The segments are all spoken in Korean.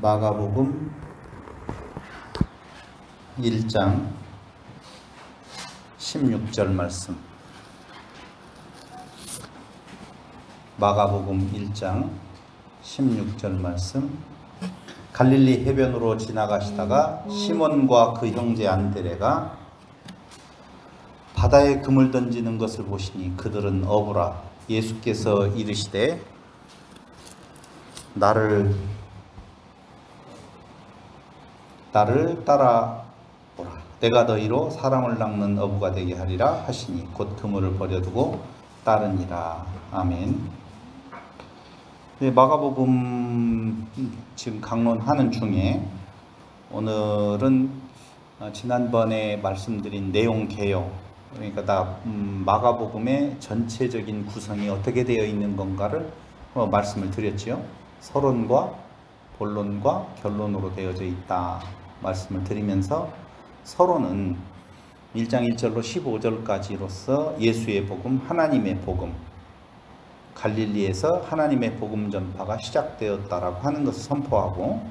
마가복음 1장 16절 말씀. 마가복음 1장 16절 말씀. 갈릴리 해변으로 지나가시다가 시몬과 그 형제 안드레가 바다에 금을 던지는 것을 보시니 그들은 어부라. 예수께서 이르시되 나를 따라오라. 내가 너희로 사람을 낚는 어부가 되게 하리라 하시니 곧 그물을 버려두고 따르니라. 아멘. 네, 마가복음 지금 강론하는 중에 오늘은 지난번에 말씀드린 내용 개요. 그러니까 마가복음의 전체적인 구성이 어떻게 되어 있는 건가를 말씀을 드렸지요. 서론과 본론과 결론으로 되어져 있다 말씀을 드리면서, 서론은 1장 1절로 15절까지로서 예수의 복음, 하나님의 복음, 갈릴리에서 하나님의 복음 전파가 시작되었다라고 하는 것을 선포하고,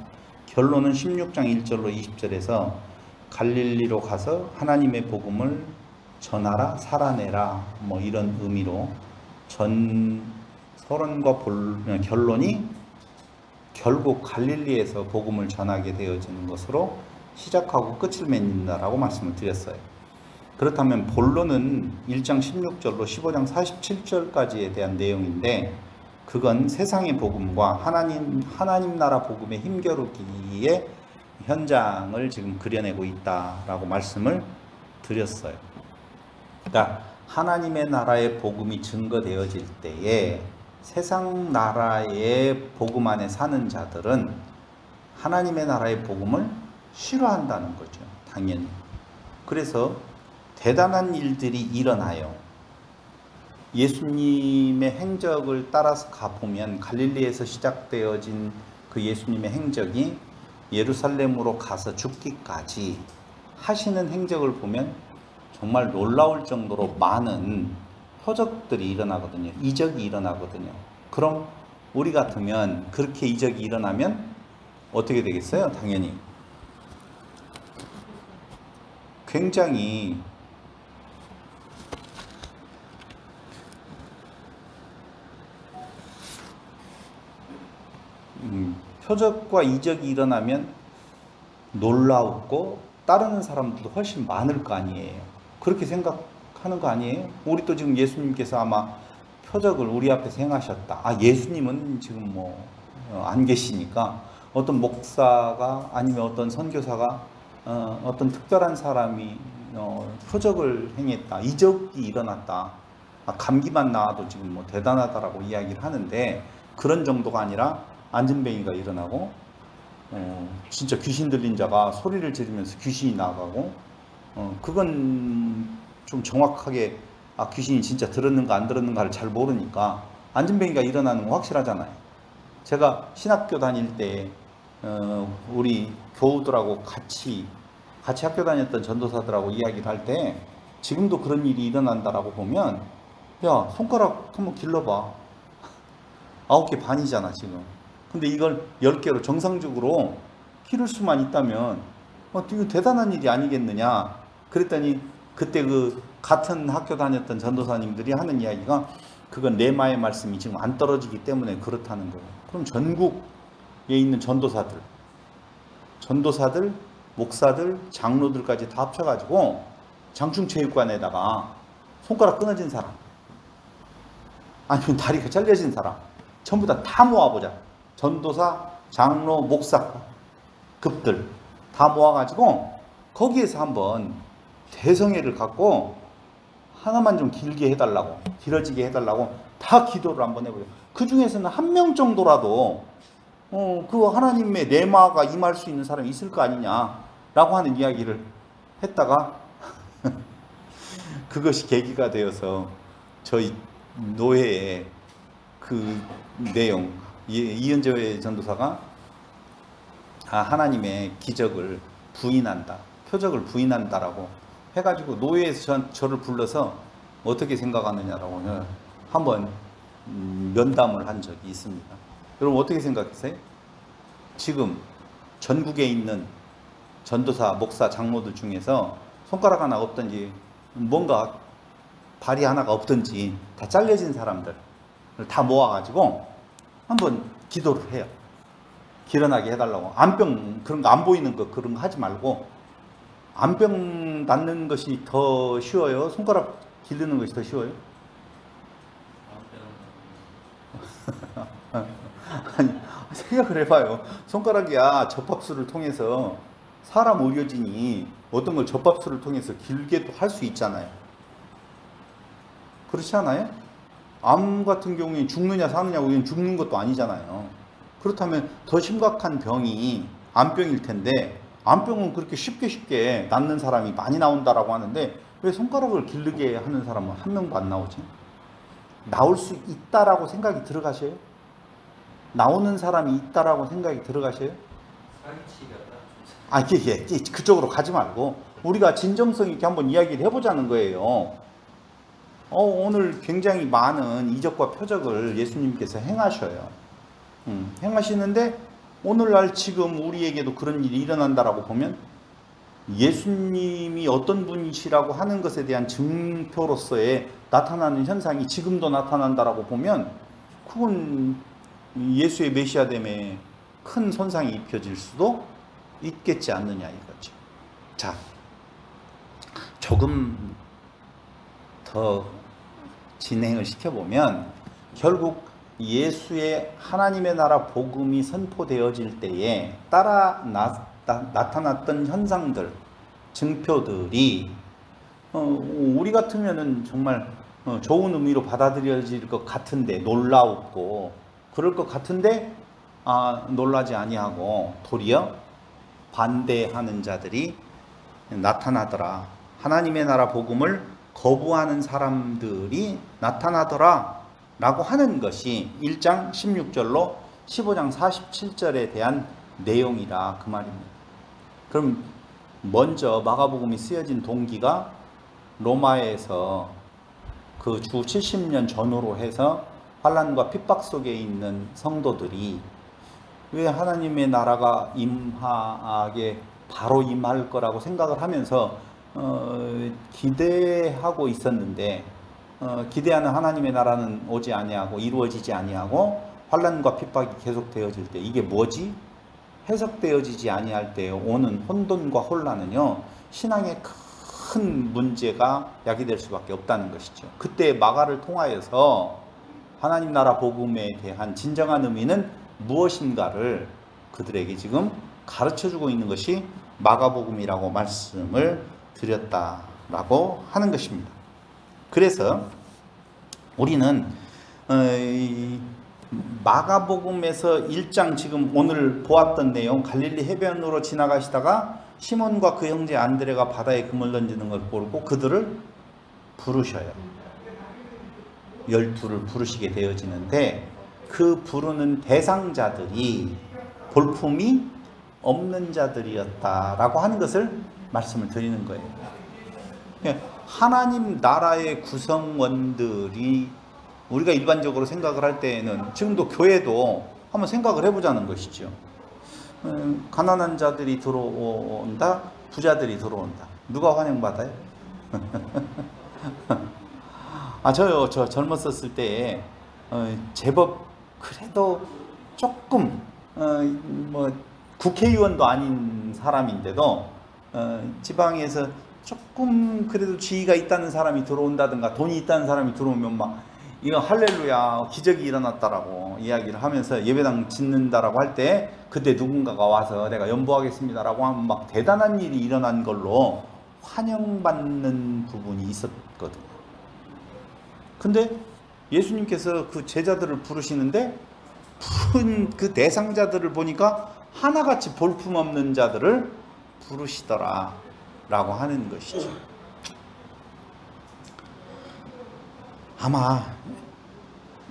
결론은 16장 1절로 20절에서 갈릴리로 가서 하나님의 복음을 전하라, 살아내라, 뭐 이런 의미로 서론과 결론이 결국 갈릴리에서 복음을 전하게 되어지는 것으로 시작하고 끝을 맺는다라고 말씀을 드렸어요. 그렇다면 본론은 1장 16절로 15장 47절까지에 대한 내용인데, 그건 세상의 복음과 하나님 나라 복음의 힘겨루기의 현장을 지금 그려내고 있다라고 말씀을 드렸어요. 그러니까 하나님의 나라의 복음이 증거되어질 때에 세상 나라의 복음 안에 사는 자들은 하나님의 나라의 복음을 싫어한다는 거죠. 당연히. 그래서 대단한 일들이 일어나요. 예수님의 행적을 따라서 가보면 갈릴리에서 시작되어진 그 예수님의 행적이 예루살렘으로 가서 죽기까지 하시는 행적을 보면 정말 놀라울 정도로 많은 표적들이 일어나거든요. 이적이 일어나거든요. 그럼 우리 같으면 그렇게 이적이 일어나면 어떻게 되겠어요? 당연히 굉장히 표적과 이적이 일어나면 놀라웠고 따르는 사람들도 훨씬 많을 거 아니에요. 그렇게 생각하는 거 아니에요? 우리 또 지금 예수님께서 아마 표적을 우리 앞에서 행하셨다. 예수님은 지금 안 계시니까 어떤 목사가 아니면 어떤 선교사가 어떤 특별한 사람이 표적을 행했다, 이적이 일어났다, 감기만 나와도 지금 대단하다라고 이야기를 하는데, 그런 정도가 아니라 안진뱅이가 일어나고 진짜 귀신 들린 자가 소리를 지르면서 귀신이 나가고, 그건 좀 정확하게 귀신이 진짜 들었는가 안 들었는가를 잘 모르니까 안진뱅이가 일어나는 건 확실하잖아요. 제가 신학교 다닐 때 우리 교우들하고 같이 학교 다녔던 전도사들하고 이야기를 할 때, 지금도 그런 일이 일어난다라고 보면, 야, 손가락 한번 길러봐. 9개 반이잖아 지금. 근데 이걸 10개로 정상적으로 기를 수만 있다면 이거 대단한 일이 아니겠느냐. 그랬더니 그때 그 같은 학교 다녔던 전도사님들이 하는 이야기가, 그건 레마의 말씀이 지금 안 떨어지기 때문에 그렇다는 거예요. 그럼 전국에 있는 전도사들, 목사들, 장로들까지 다 합쳐가지고 장충체육관에다가 손가락 끊어진 사람, 아니면 다리가 잘려진 사람 전부 다 모아보자. 전도사, 장로, 목사 급들 다 모아가지고 거기에서 한번 대성회를 갖고 하나만 좀 길게 해달라고, 길어지게 해달라고 다 기도를 한번 해보자. 그 중에서는 한 명 정도라도 그 하나님의 레마가 임할 수 있는 사람이 있을 거 아니냐라고 하는 이야기를 했다가 그것이 계기가 되어서 저희 노회에 그 내용, 이은재 전도사가 하나님의 기적을 부인한다, 표적을 부인한다라고 해가지고 노회에서 저를 불러서 어떻게 생각하느냐라고 한번 면담을 한 적이 있습니다. 여러분 어떻게 생각하세요? 지금 전국에 있는 전도사, 목사, 장로들 중에서 손가락 하나 없든지 뭔가 발이 하나가 없든지 다 잘려진 사람들을 다 모아가지고 한번 기도를 해요. 길어나게 해달라고. 암병 그런 거 안 보이는 거 그런 거 하지 말고 암병 낫는 것이 더 쉬워요? 손가락 기르는 것이 더 쉬워요? 아니, 생각을 해봐요. 손가락이야 접합술을 통해서 사람 의료진이 어떤 걸 접합술을 통해서 길게도 할 수 있잖아요. 그렇지 않아요? 암 같은 경우에 죽느냐 사느냐고 이건 죽는 것도 아니잖아요. 그렇다면 더 심각한 병이 암병일 텐데 암병은 그렇게 쉽게 낫는 사람이 많이 나온다라고 하는데 왜 손가락을 기르게 하는 사람은 한 명도 안 나오지? 나올 수 있다라고 생각이 들어가셔요? 나오는 사람이 있다라고 생각이 들어가셔요? 아, 그쪽으로 가지 말고 우리가 진정성 있게 한번 이야기를 해보자는 거예요. 오늘 굉장히 많은 이적과 표적을 예수님께서 행하셔요. 행하시는데 오늘날 지금 우리에게도 그런 일이 일어난다라고 보면 예수님이 어떤 분이시라고 하는 것에 대한 증표로서의 나타나는 현상이 지금도 나타난다라고 보면 그건 예수의 메시아됨에 큰 손상이 입혀질 수도 있겠지 않느냐 이거죠. 자, 조금 더 진행을 시켜보면 결국 예수의 하나님의 나라 복음이 선포되어질 때에 따라 나타났던 현상들, 증표들이 우리 같으면은 정말 좋은 의미로 받아들여질 것 같은데 놀라웠고 그럴 것 같은데 놀라지 아니하고 도리어 반대하는 자들이 나타나더라. 하나님의 나라 복음을 거부하는 사람들이 나타나더라 라고 하는 것이 1장 16절로 15장 47절에 대한 내용이라 그 말입니다. 그럼 먼저 마가복음이 쓰여진 동기가 로마에서 그 주 70년 전후로 해서 환난과 핍박 속에 있는 성도들이 왜 하나님의 나라가 임하게 바로 임할 거라고 생각을 하면서 기대하고 있었는데 기대하는 하나님의 나라는 오지 아니하고 이루어지지 아니하고 환난과 핍박이 계속되어질 때 이게 뭐지? 해석되어지지 아니할 때 오는 혼돈과 혼란은요 신앙에 큰 문제가 야기될 수밖에 없다는 것이죠. 그때 마가를 통하여서 하나님 나라 복음에 대한 진정한 의미는 무엇인가를 그들에게 지금 가르쳐주고 있는 것이 마가복음이라고 말씀을 드렸다라고 하는 것입니다. 그래서 우리는 마가복음에서 1장 지금 오늘 보았던 내용 갈릴리 해변으로 지나가시다가 시몬과 그 형제 안드레가 바다에 금을 던지는 걸 보고 그들을 부르셔요. 12를 부르시게 되어지는데 그 부르는 대상자들이 볼품이 없는 자들이었다라고 하는 것을 말씀을 드리는 거예요. 하나님 나라의 구성원들이 우리가 일반적으로 생각을 할 때에는 지금도 교회도 한번 생각을 해보자는 것이죠. 가난한 자들이 들어온다, 부자들이 들어온다. 누가 환영받아요? 저 젊었었을 때 제법 그래도 조금 국회의원도 아닌 사람인데도 지방에서 조금 그래도 지위가 있다는 사람이 들어온다든가 돈이 있다는 사람이 들어오면 막 이거 할렐루야 기적이 일어났다라고 이야기를 하면서 예배당 짓는다라고 할 때 그때 누군가가 와서 내가 연보하겠습니다라고 하면 막 대단한 일이 일어난 걸로 환영받는 부분이 있었거든요. 근데 예수님께서 그 제자들을 부르시는데 부른 그 대상자들을 보니까 하나같이 볼품없는 자들을 부르시더라 라고 하는 것이죠. 아마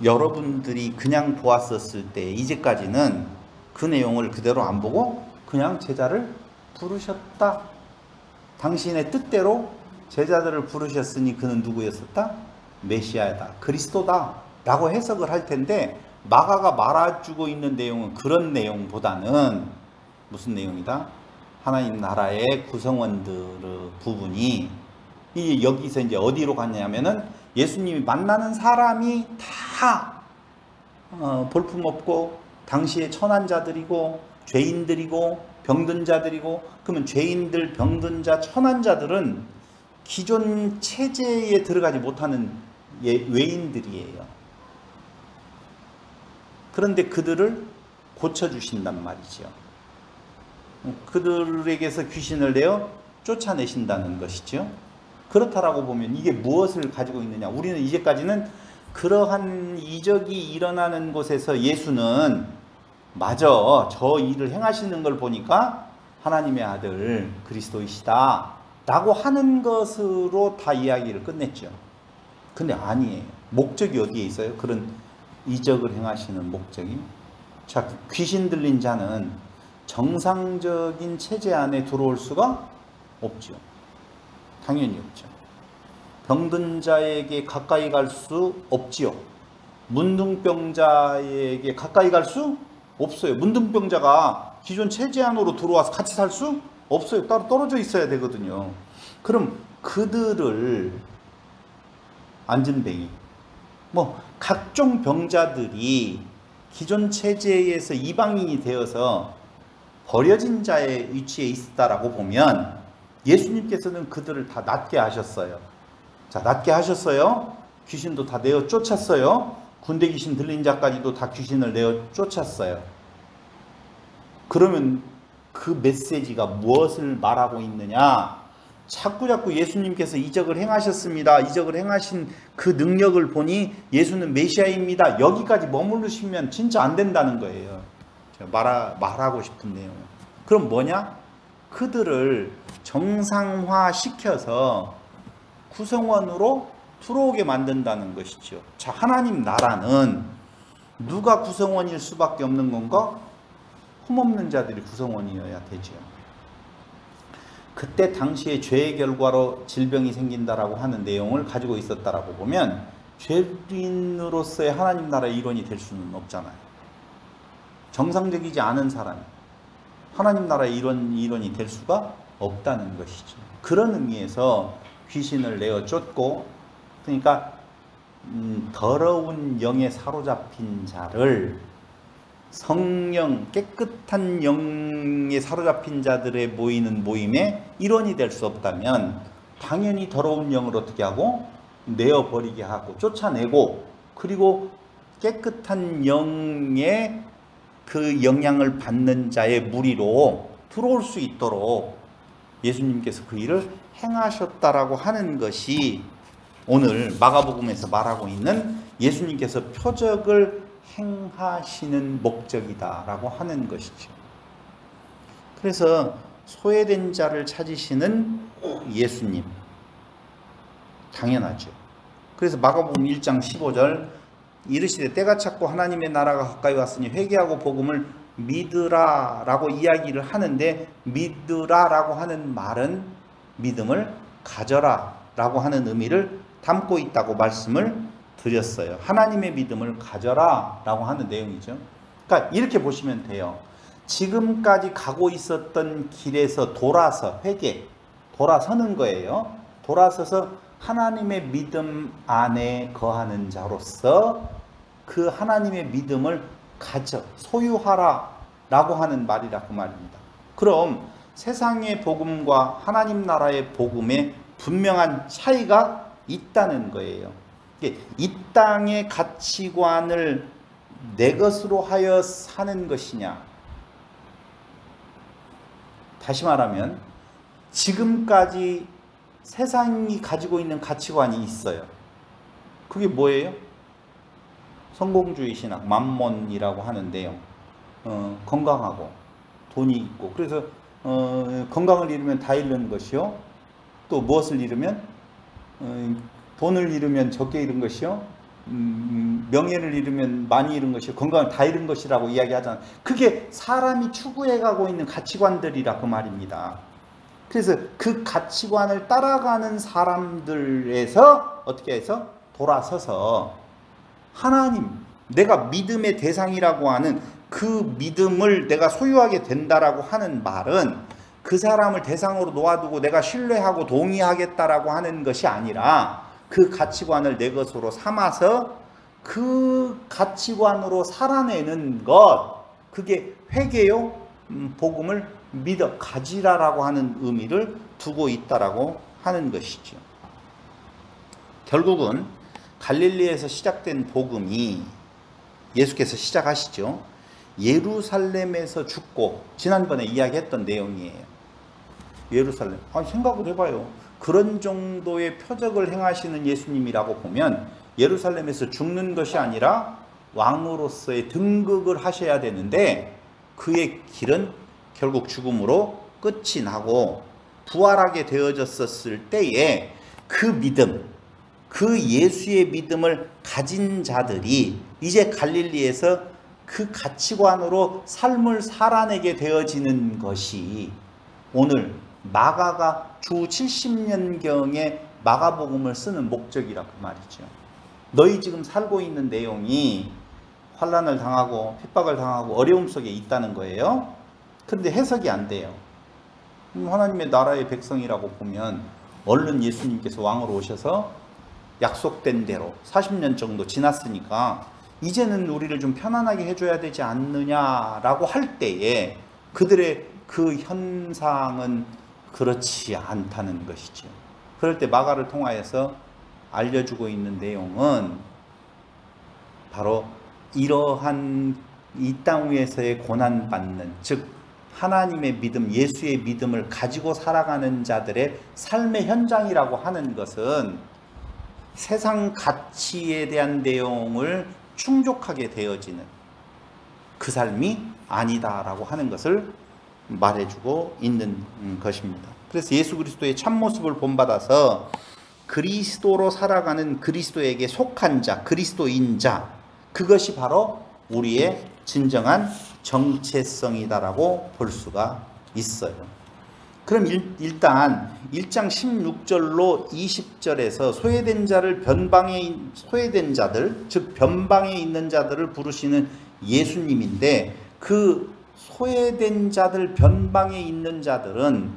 여러분들이 그냥 보았었을 때 이제까지는 그 내용을 그대로 안 보고 그냥 제자를 부르셨다. 당신의 뜻대로 제자들을 부르셨으니 그는 누구였었다? 메시아다. 그리스도다. 라고 해석을 할 텐데 마가가 말해주고 있는 내용은 그런 내용보다는 무슨 내용이다? 하나님 나라의 구성원들 부분이 이 여기서 이제 어디로 갔냐면은 예수님이 만나는 사람이 다 볼품없고 당시에 천한 자들이고 죄인들이고 병든 자들이고, 그러면 죄인들, 병든 자, 천한 자들은 기존 체제에 들어가지 못하는 외인들이에요. 그런데 그들을 고쳐주신단 말이죠. 그들에게서 귀신을 내어 쫓아내신다는 것이죠. 그렇다라고 보면 이게 무엇을 가지고 있느냐? 우리는 이제까지는 그러한 이적이 일어나는 곳에서 예수는 맞아, 저 일을 행하시는 걸 보니까 하나님의 아들 그리스도이시다 라고 하는 것으로 다 이야기를 끝냈죠. 근데 아니에요. 목적이 어디에 있어요? 그런 이적을 행하시는 목적이. 자, 귀신 들린 자는 정상적인 체제 안에 들어올 수가 없죠. 당연히 없죠. 병든 자에게 가까이 갈 수 없지요. 문둥병자에게 가까이 갈 수 없어요. 문둥병자가 기존 체제 안으로 들어와서 같이 살 수 없어요. 따로 떨어져 있어야 되거든요. 그럼 그들을 안진뱅이, 뭐 각종 병자들이 기존 체제에서 이방인이 되어서 버려진 자의 위치에 있다라고 보면 예수님께서는 그들을 다 낫게 하셨어요. 자, 낫게 하셨어요. 귀신도 다 내어 쫓았어요. 군대 귀신 들린 자까지도 다 귀신을 내어 쫓았어요. 그러면 그 메시지가 무엇을 말하고 있느냐? 자꾸자꾸 예수님께서 이적을 행하셨습니다. 이적을 행하신 그 능력을 보니 예수는 메시아입니다. 여기까지 머무르시면 진짜 안 된다는 거예요. 제가 말하고 싶은 내용은. 그럼 뭐냐? 그들을 정상화시켜서 구성원으로 들어오게 만든다는 것이죠. 자, 하나님 나라는 누가 구성원일 수밖에 없는 건가? 흠없는 자들이 구성원이어야 되죠. 그때 당시에 죄의 결과로 질병이 생긴다라고 하는 내용을 가지고 있었다라고 보면 죄인으로서의 하나님 나라의 일원이 될 수는 없잖아요. 정상적이지 않은 사람이 하나님 나라의 일원이 될 수가 없다는 것이죠. 그런 의미에서 귀신을 내어 쫓고, 그러니까 더러운 영에 사로잡힌 자를 성령, 깨끗한 영에 사로잡힌 자들의 모이는 모임에 일원이 될 수 없다면 당연히 더러운 영을 어떻게 하고 내어버리게 하고 쫓아내고, 그리고 깨끗한 영의 그 영향을 받는 자의 무리로 들어올 수 있도록 예수님께서 그 일을 행하셨다라고 하는 것이 오늘 마가복음에서 말하고 있는 예수님께서 표적을 행하시는 목적이다라고 하는 것이죠. 그래서 소외된 자를 찾으시는 예수님, 당연하죠. 그래서 마가복음 1장 15절 이르시되 때가 찼고 하나님의 나라가 가까이 왔으니 회개하고 복음을 믿으라 라고 이야기를 하는데, 믿으라 라고 하는 말은 믿음을 가져라 라고 하는 의미를 담고 있다고 말씀을 드렸어요. 하나님의 믿음을 가져라 라고 하는 내용이죠. 그러니까 이렇게 보시면 돼요. 지금까지 가고 있었던 길에서 돌아서 돌아서는 거예요. 돌아서서 하나님의 믿음 안에 거하는 자로서 그 하나님의 믿음을 소유하라 라고 하는 말이라 그 말입니다. 그럼 세상의 복음과 하나님 나라의 복음에 분명한 차이가 있다는 거예요. 이 땅의 가치관을 내 것으로 하여 사는 것이냐, 다시 말하면 지금까지 세상이 가지고 있는 가치관이 있어요. 그게 뭐예요? 성공주의 신학, 맘몬이라고 하는데요. 건강하고 돈이 있고, 그래서 건강을 잃으면 다 잃는 것이요. 또 무엇을 잃으면 돈을 잃으면 적게 잃은 것이요. 명예를 잃으면 많이 잃은 것이요. 건강을 다 잃은 것이라고 이야기하잖아요. 그게 사람이 추구해 가고 있는 가치관들이라 그 말입니다. 그래서 그 가치관을 따라가는 사람들에서 어떻게 해서 돌아서서 하나님, 내가 믿음의 대상이라고 하는 그 믿음을 내가 소유하게 된다라고 하는 말은 그 사람을 대상으로 놓아두고 내가 신뢰하고 동의하겠다라고 하는 것이 아니라 그 가치관을 내 것으로 삼아서 그 가치관으로 살아내는 것, 그게 회개요 복음을 믿어 가지라라고 하는 의미를 두고 있다라고 하는 것이죠. 결국은 갈릴리에서 시작된 복음이 예수께서 시작하시죠. 예루살렘에서 죽고, 지난번에 이야기했던 내용이에요. 예루살렘. 아니, 생각을 해봐요. 그런 정도의 표적을 행하시는 예수님이라고 보면 예루살렘에서 죽는 것이 아니라 왕으로서의 등극을 하셔야 되는데 그의 길은 결국 죽음으로 끝이 나고 부활하게 되어졌었을 때에 그 믿음, 그 예수의 믿음을 가진 자들이 이제 갈릴리에서 그 가치관으로 삶을 살아내게 되어지는 것이 오늘 마가가 주 70년경에 마가복음을 쓰는 목적이라고 말이죠. 너희 지금 살고 있는 내용이 환난을 당하고 핍박을 당하고 어려움 속에 있다는 거예요. 그런데 해석이 안 돼요. 하나님의 나라의 백성이라고 보면 얼른 예수님께서 왕으로 오셔서 약속된 대로 40년 정도 지났으니까 이제는 우리를 좀 편안하게 해줘야 되지 않느냐라고 할 때에 그들의 그 현상은 그렇지 않다는 것이죠. 그럴 때 마가를 통하여서 알려주고 있는 내용은 바로 이러한 이 땅 위에서의 고난받는, 즉 하나님의 믿음, 예수의 믿음을 가지고 살아가는 자들의 삶의 현장이라고 하는 것은 세상 가치에 대한 내용을 충족하게 되어지는 그 삶이 아니다라고 하는 것을 말해주고 있는 것입니다. 그래서 예수 그리스도의 참모습을 본받아서 그리스도로 살아가는 그리스도에게 속한 자, 그리스도인 자, 그것이 바로 우리의 진정한 정체성이다라고 볼 수가 있어요. 그럼 일단 1장 16절로 20절에서 소외된 자들, 즉 변방에 있는 자들을 부르시는 예수님인데 그 소외된 자들, 변방에 있는 자들은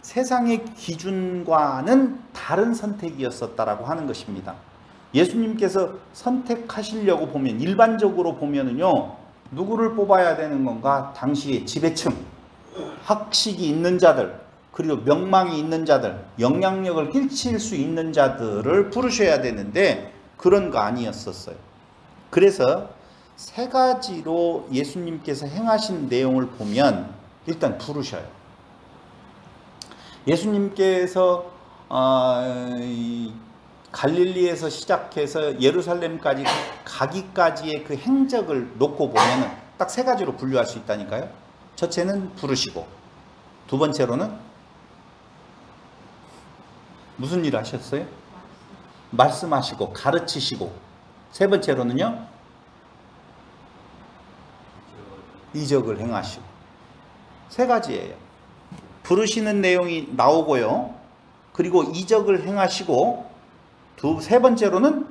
세상의 기준과는 다른 선택이었었다라고 하는 것입니다. 예수님께서 선택하시려고 보면 일반적으로 보면은요, 누구를 뽑아야 되는 건가? 당시의 지배층, 학식이 있는 자들, 그리고 명망이 있는 자들, 영향력을 끼칠 수 있는 자들을 부르셔야 되는데 그런 거 아니었었어요. 그래서 세 가지로 예수님께서 행하신 내용을 보면 일단 부르셔요. 예수님께서 갈릴리에서 시작해서 예루살렘까지 가기까지의 그 행적을 놓고 보면 딱 세 가지로 분류할 수 있다니까요. 첫째는 부르시고, 두 번째로는 무슨 일을 하셨어요? 말씀하시고 가르치시고, 세 번째로는요 이적을 행하시고. 세 가지예요. 부르시는 내용이 나오고요, 그리고 이적을 행하시고, 세 번째로는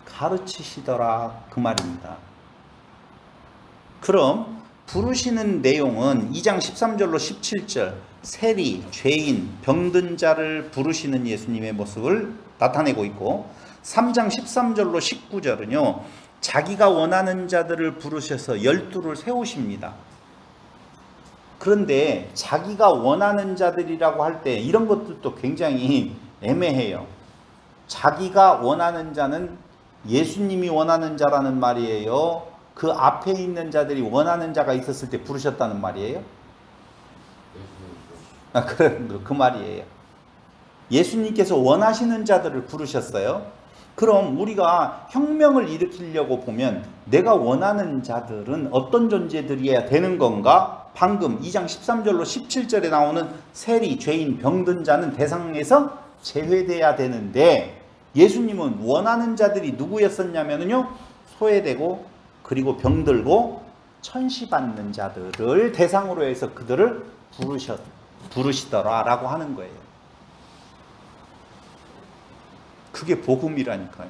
가르치시더라, 그 말입니다. 그럼 부르시는 내용은 2장 13절로 17절 세리, 죄인, 병든 자를 부르시는 예수님의 모습을 나타내고 있고, 3장 13절로 19절은요 자기가 원하는 자들을 부르셔서 12를 세우십니다. 그런데 자기가 원하는 자들이라고 할 때 이런 것들도 굉장히 애매해요. 자기가 원하는 자는 예수님이 원하는 자라는 말이에요? 그 앞에 있는 자들이 원하는 자가 있었을 때 부르셨다는 말이에요? 그 말이에요. 예수님께서 원하시는 자들을 부르셨어요. 그럼 우리가 혁명을 일으키려고 보면 내가 원하는 자들은 어떤 존재들이어야 되는 건가? 방금 2장 13절로 17절에 나오는 세리, 죄인, 병든 자는 대상에서 제외돼야 되는데 예수님은 원하는 자들이 누구였었냐면요, 소외되고 그리고 병들고 천시받는 자들을 대상으로 해서 그들을 부르시더라라고 하는 거예요. 그게 복음이라니까요.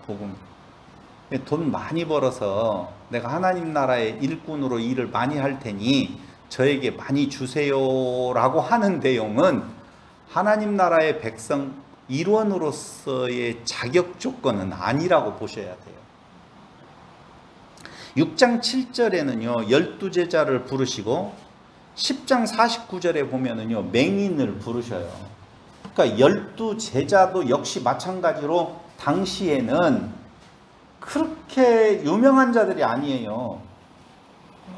복음. 돈 많이 벌어서 내가 하나님 나라의 일꾼으로 일을 많이 할 테니 저에게 많이 주세요라고 하는 내용은 하나님 나라의 백성 일원으로서의 자격 조건은 아니라고 보셔야 돼요. 6장 7절에는요 12제자를 부르시고 10장 49절에 보면은요 맹인을 부르셔요. 그러니까 12제자도 역시 마찬가지로 당시에는 그렇게 유명한 자들이 아니에요.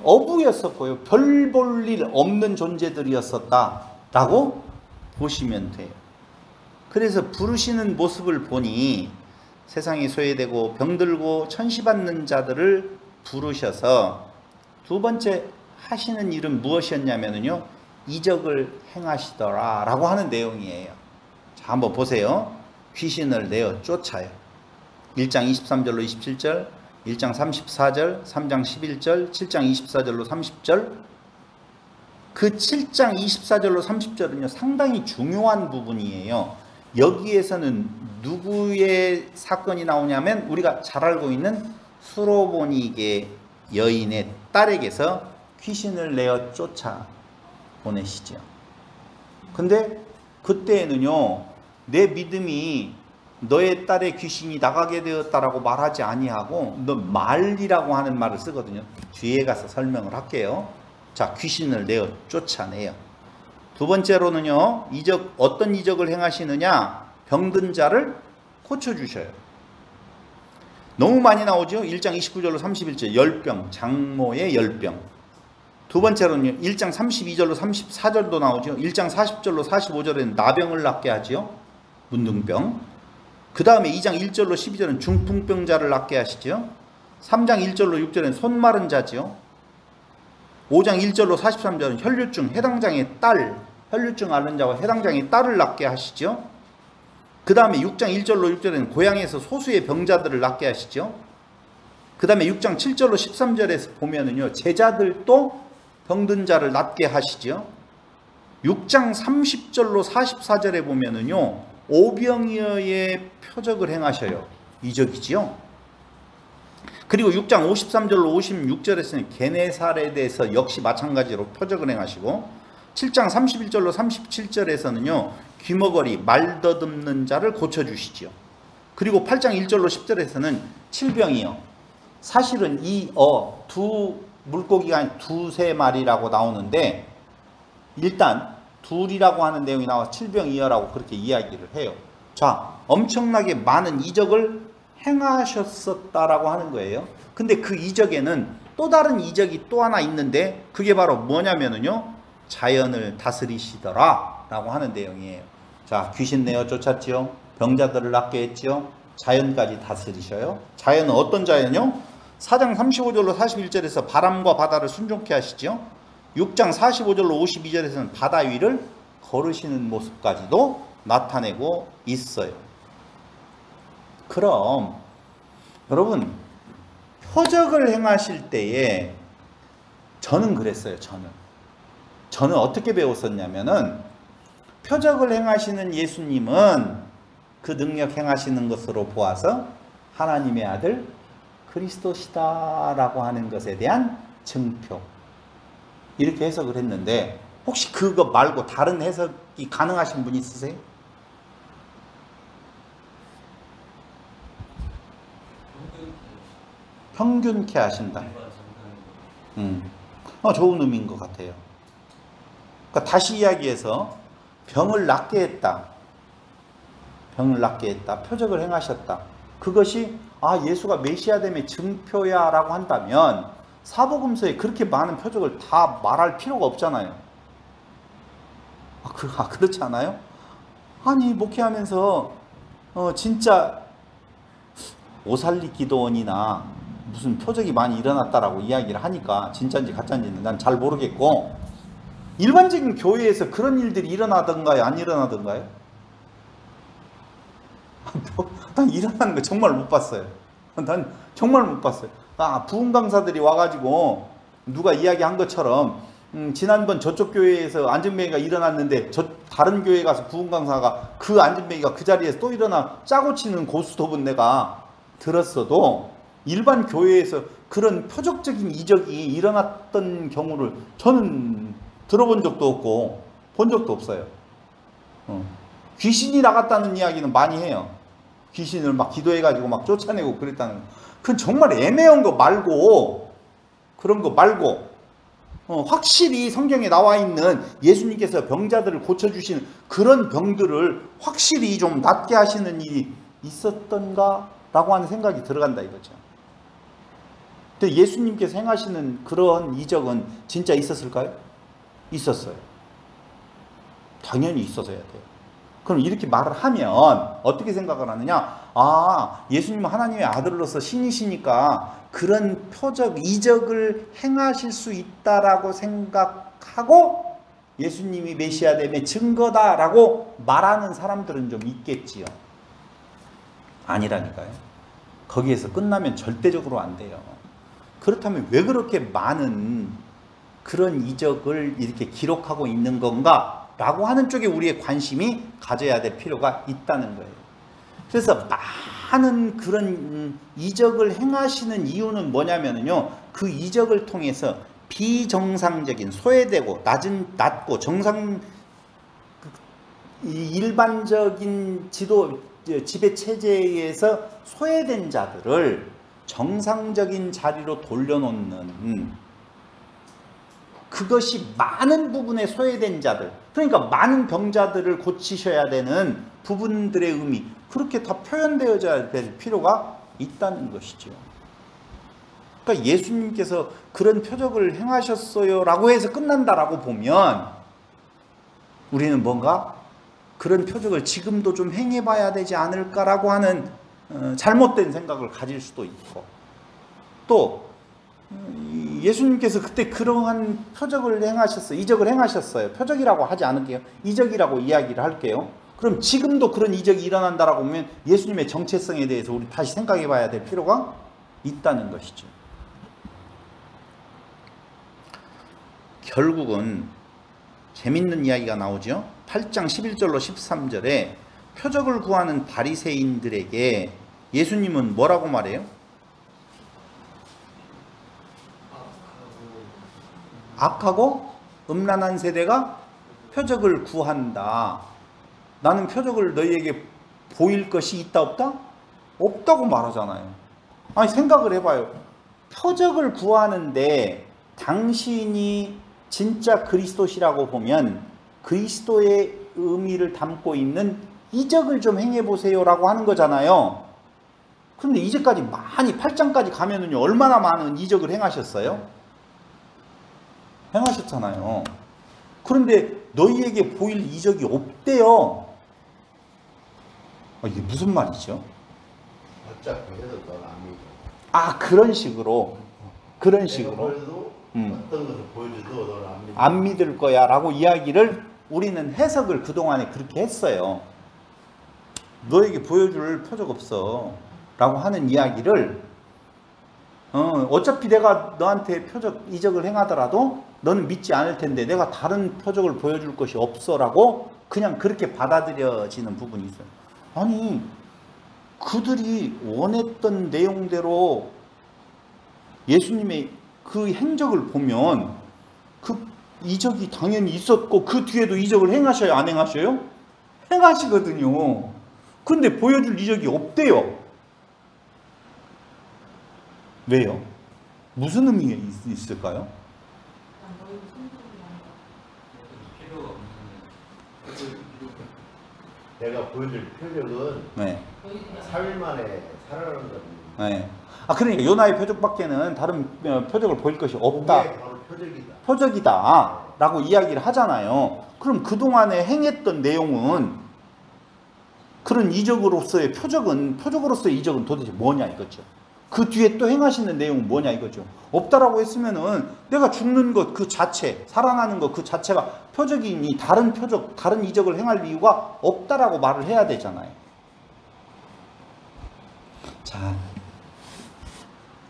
어부였었고요. 별 볼 일 없는 존재들이었었다라고 보시면 돼요. 그래서 부르시는 모습을 보니 세상에 소외되고 병들고 천시받는 자들을 부르셔서 두 번째 하시는 일은 무엇이었냐면요 이적을 행하시더라 라고 하는 내용이에요. 자, 한번 보세요. 귀신을 내어 쫓아요. 1장 23절로 27절, 1장 34절, 3장 11절, 7장 24절로 30절. 그 7장 24절로 30절은요 상당히 중요한 부분이에요. 여기에서는 누구의 사건이 나오냐면 우리가 잘 알고 있는 수로보니게 여인의 딸에게서 귀신을 내어 쫓아 보내시죠. 근데 그때에는요 내 믿음이 너의 딸의 귀신이 나가게 되었다라고 말하지 아니하고 너 말이라고 하는 말을 쓰거든요. 뒤에 가서 설명을 할게요. 자, 귀신을 내어 쫓아내요. 두 번째로는요 어떤 이적을 행하시느냐, 병든 자를 고쳐주셔요. 너무 많이 나오죠. 1장 29절로 31절 열병, 장모의 열병. 두 번째로는요 1장 32절로 34절도 나오죠. 1장 40절로 45절에는 나병을 낫게 하지요. 문둥병. 그 다음에 2장 1절로 12절은 중풍병자를 낫게 하시죠. 3장 1절로 6절에는 손마른 자지요. 5장 1절로 43절은 혈류증 해당장의 딸, 혈류증 앓는 자와 해당장의 딸을 낫게 하시죠. 그 다음에 6장 1절로 6절에는 고향에서 소수의 병자들을 낫게 하시죠. 그 다음에 6장 7절로 13절에서 보면은요 제자들도 병든 자를 낫게 하시죠. 6장 30절로 44절에 보면은요 오병이어의 표적을 행하셔요. 이적이지요. 그리고 6장 53절로 56절에서는 게네사렛에서 역시 마찬가지로 표적을 행하시고 7장 31절로 37절에서는요 귀머거리 말더듬는 자를 고쳐주시지요. 그리고 8장 1절로 10절에서는 칠병이요. 사실은 이 두 물고기가 아닌 두세 마리라고 나오는데 일단 둘이라고 하는 내용이 나와 칠병이어라고 그렇게 이야기를 해요. 자, 엄청나게 많은 이적을 행하셨었다라고 하는 거예요. 근데 그 이적에는 또 다른 이적이 또 하나 있는데 그게 바로 뭐냐면은요 자연을 다스리시더라 라고 하는 내용이에요. 자, 귀신 내어 쫓았지요. 병자들을 낫게 했지요. 자연까지 다스리셔요. 자연은 어떤 자연이요? 4장 35절로 41절에서 바람과 바다를 순종케 하시죠. 6장 45절로 52절에서는 바다 위를 걸으시는 모습까지도 나타내고 있어요. 그럼 여러분 표적을 행하실 때에 저는 그랬어요. 저는 어떻게 배웠었냐면은 표적을 행하시는 예수님은 그 능력 행하시는 것으로 보아서 하나님의 아들 그리스도시다 라고 하는 것에 대한 증표, 이렇게 해석을 했는데 혹시 그거 말고 다른 해석이 가능하신 분 있으세요? 평균케 하신다. 좋은 의미인 것 같아요. 그러니까 다시 이야기해서 병을 낫게 했다. 표적을 행하셨다. 그것이 예수가 메시아됨의 증표야 라고 한다면 사복음서에 그렇게 많은 표적을 다 말할 필요가 없잖아요. 그렇지 않아요? 아니 목회하면서 진짜 오살리 기도원이나 무슨 표적이 많이 일어났다라고 이야기를 하니까 진짜인지 가짜인지는 난 잘 모르겠고, 일반적인 교회에서 그런 일들이 일어나던가요? 안 일어나던가요? 난 일어나는 거 정말 못 봤어요. 난 정말 못 봤어요. 부흥 강사들이 와가지고 누가 이야기한 것처럼 지난번 저쪽 교회에서 안전뱅이가 일어났는데 다른 교회 가서 부흥 강사가 그 안전뱅이가 그 자리에서 또 일어나 짜고 치는 고스톱은 내가 들었어도 일반 교회에서 그런 표적적인 이적이 일어났던 경우를 저는 들어본 적도 없고 본 적도 없어요. 귀신이 나갔다는 이야기는 많이 해요. 귀신을 막 기도해가지고 막 쫓아내고 그랬다는. 그건 정말 애매한 거 말고, 그런 거 말고, 확실히 성경에 나와 있는 예수님께서 병자들을 고쳐주시는 그런 병들을 확실히 좀 낫게 하시는 일이 있었던가? 라고 하는 생각이 들어간다 이거죠. 근데 예수님께서 행하시는 그런 이적은 진짜 있었을까요? 있었어요. 당연히 있어서야 돼요. 그럼 이렇게 말을 하면 어떻게 생각을 하느냐? 아, 예수님은 하나님의 아들로서 신이시니까 그런 표적, 이적을 행하실 수 있다라고 생각하고 예수님이 메시아됨의 증거다라고 말하는 사람들은 좀 있겠지요. 아니라니까요. 거기에서 끝나면 절대적으로 안 돼요. 그렇다면 왜 그렇게 많은 그런 이적을 이렇게 기록하고 있는 건가? 라고 하는 쪽에 우리의 관심이 가져야 될 필요가 있다는 거예요. 그래서 많은 그런 이적을 행하시는 이유는 뭐냐면요. 그 이적을 통해서 비정상적인, 소외되고 낮고 일반적인 지배 체제에서 소외된 자들을 정상적인 자리로 돌려놓는, 그것이 많은 부분에 소외된 자들, 그러니까 많은 병자들을 고치셔야 되는 부분들의 의미, 그렇게 다 표현되어야 될 필요가 있다는 것이죠. 그러니까 예수님께서 그런 표적을 행하셨어요 라고 해서 끝난다라고 보면 우리는 뭔가 그런 표적을 지금도 좀 행해봐야 되지 않을까라고 하는 잘못된 생각을 가질 수도 있고, 또 예수님께서 그때 그러한 표적을 행하셨어요. 이적을 행하셨어요. 표적이라고 하지 않을게요. 이적이라고 이야기를 할게요. 그럼 지금도 그런 이적이 일어난다라고 보면 예수님의 정체성에 대해서 우리 다시 생각해 봐야 될 필요가 있다는 것이죠. 결국은 재밌는 이야기가 나오죠. 8장 11절로 13절에 표적을 구하는 바리새인들에게 예수님은 뭐라고 말해요? 악하고 음란한 세대가 표적을 구한다. 나는 표적을 너희에게 보일 것이 있다 없다? 없다고 말하잖아요. 아니 생각을 해봐요. 표적을 구하는데 당신이 진짜 그리스도시라고 보면 그리스도의 의미를 담고 있는 이적을 좀 행해보세요 라고 하는 거잖아요. 그런데 이제까지 많이 8장까지 가면은요 얼마나 많은 이적을 행하셨어요? 행하셨잖아요. 그런데 너희에게 보일 이적이 없대요. 이게 무슨 말이죠? 어차피 해도 넌안 믿어. 아, 그런 식으로. 그런 식으로. 어떤 것을 보여줘도 넌 안 믿을 거야 라고 이야기를 우리는 해석을 그동안에 그렇게 했어요. 너에게 보여줄 표적 없어 라고 하는 이야기를 어차피 내가 너한테 표적, 이적을 행하더라도 너는 믿지 않을 텐데 내가 다른 표적을 보여줄 것이 없어 라고 그냥 그렇게 받아들여지는 부분이 있어요. 아니, 그들이 원했던 내용대로 예수님의 그 행적을 보면 그 이적이 당연히 있었고 그 뒤에도 이적을 행하셔요? 안 행하셔요? 행하시거든요. 그런데 보여줄 이적이 없대요. 왜요? 무슨 의미가 있을까요? 내가 보여줄 표적은 네. 3일 만에 살아나는 겁니다. 네. 아, 그러니까 요나의 표적밖에는 다른 표적을 보일 것이 없다. 그게 바로 표적이다. 표적이다 라고 이야기를 하잖아요. 그럼 그동안에 행했던 내용은 그런 이적으로서의 표적으로서의 이적은 도대체 뭐냐 이거죠. 그 뒤에 또 행하시는 내용은 뭐냐 이거죠. 없다라고 했으면은 내가 죽는 것 그 자체, 살아나는 것 그 자체가 표적이니 다른 표적, 다른 이적을 행할 이유가 없다라고 말을 해야 되잖아요. 자,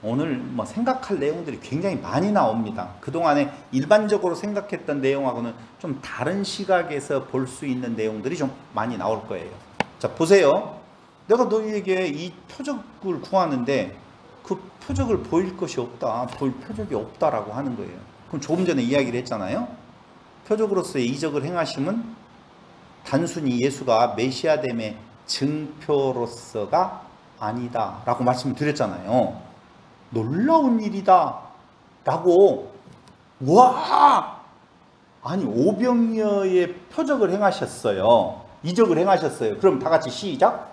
오늘 뭐 생각할 내용들이 굉장히 많이 나옵니다. 그동안에 일반적으로 생각했던 내용하고는 좀 다른 시각에서 볼 수 있는 내용들이 좀 많이 나올 거예요. 자, 보세요. 내가 너희에게 이 표적을 구하는데 그 표적을 보일 것이 없다. 보일 표적이 없다라고 하는 거예요. 그럼 조금 전에 이야기를 했잖아요. 표적으로서의 이적을 행하심은 단순히 예수가 메시아됨의 증표로서가 아니다 라고 말씀을 드렸잖아요. 놀라운 일이다 라고. 와, 아니 오병이어의 표적을 행하셨어요. 이적을 행하셨어요. 그럼 다 같이 시작.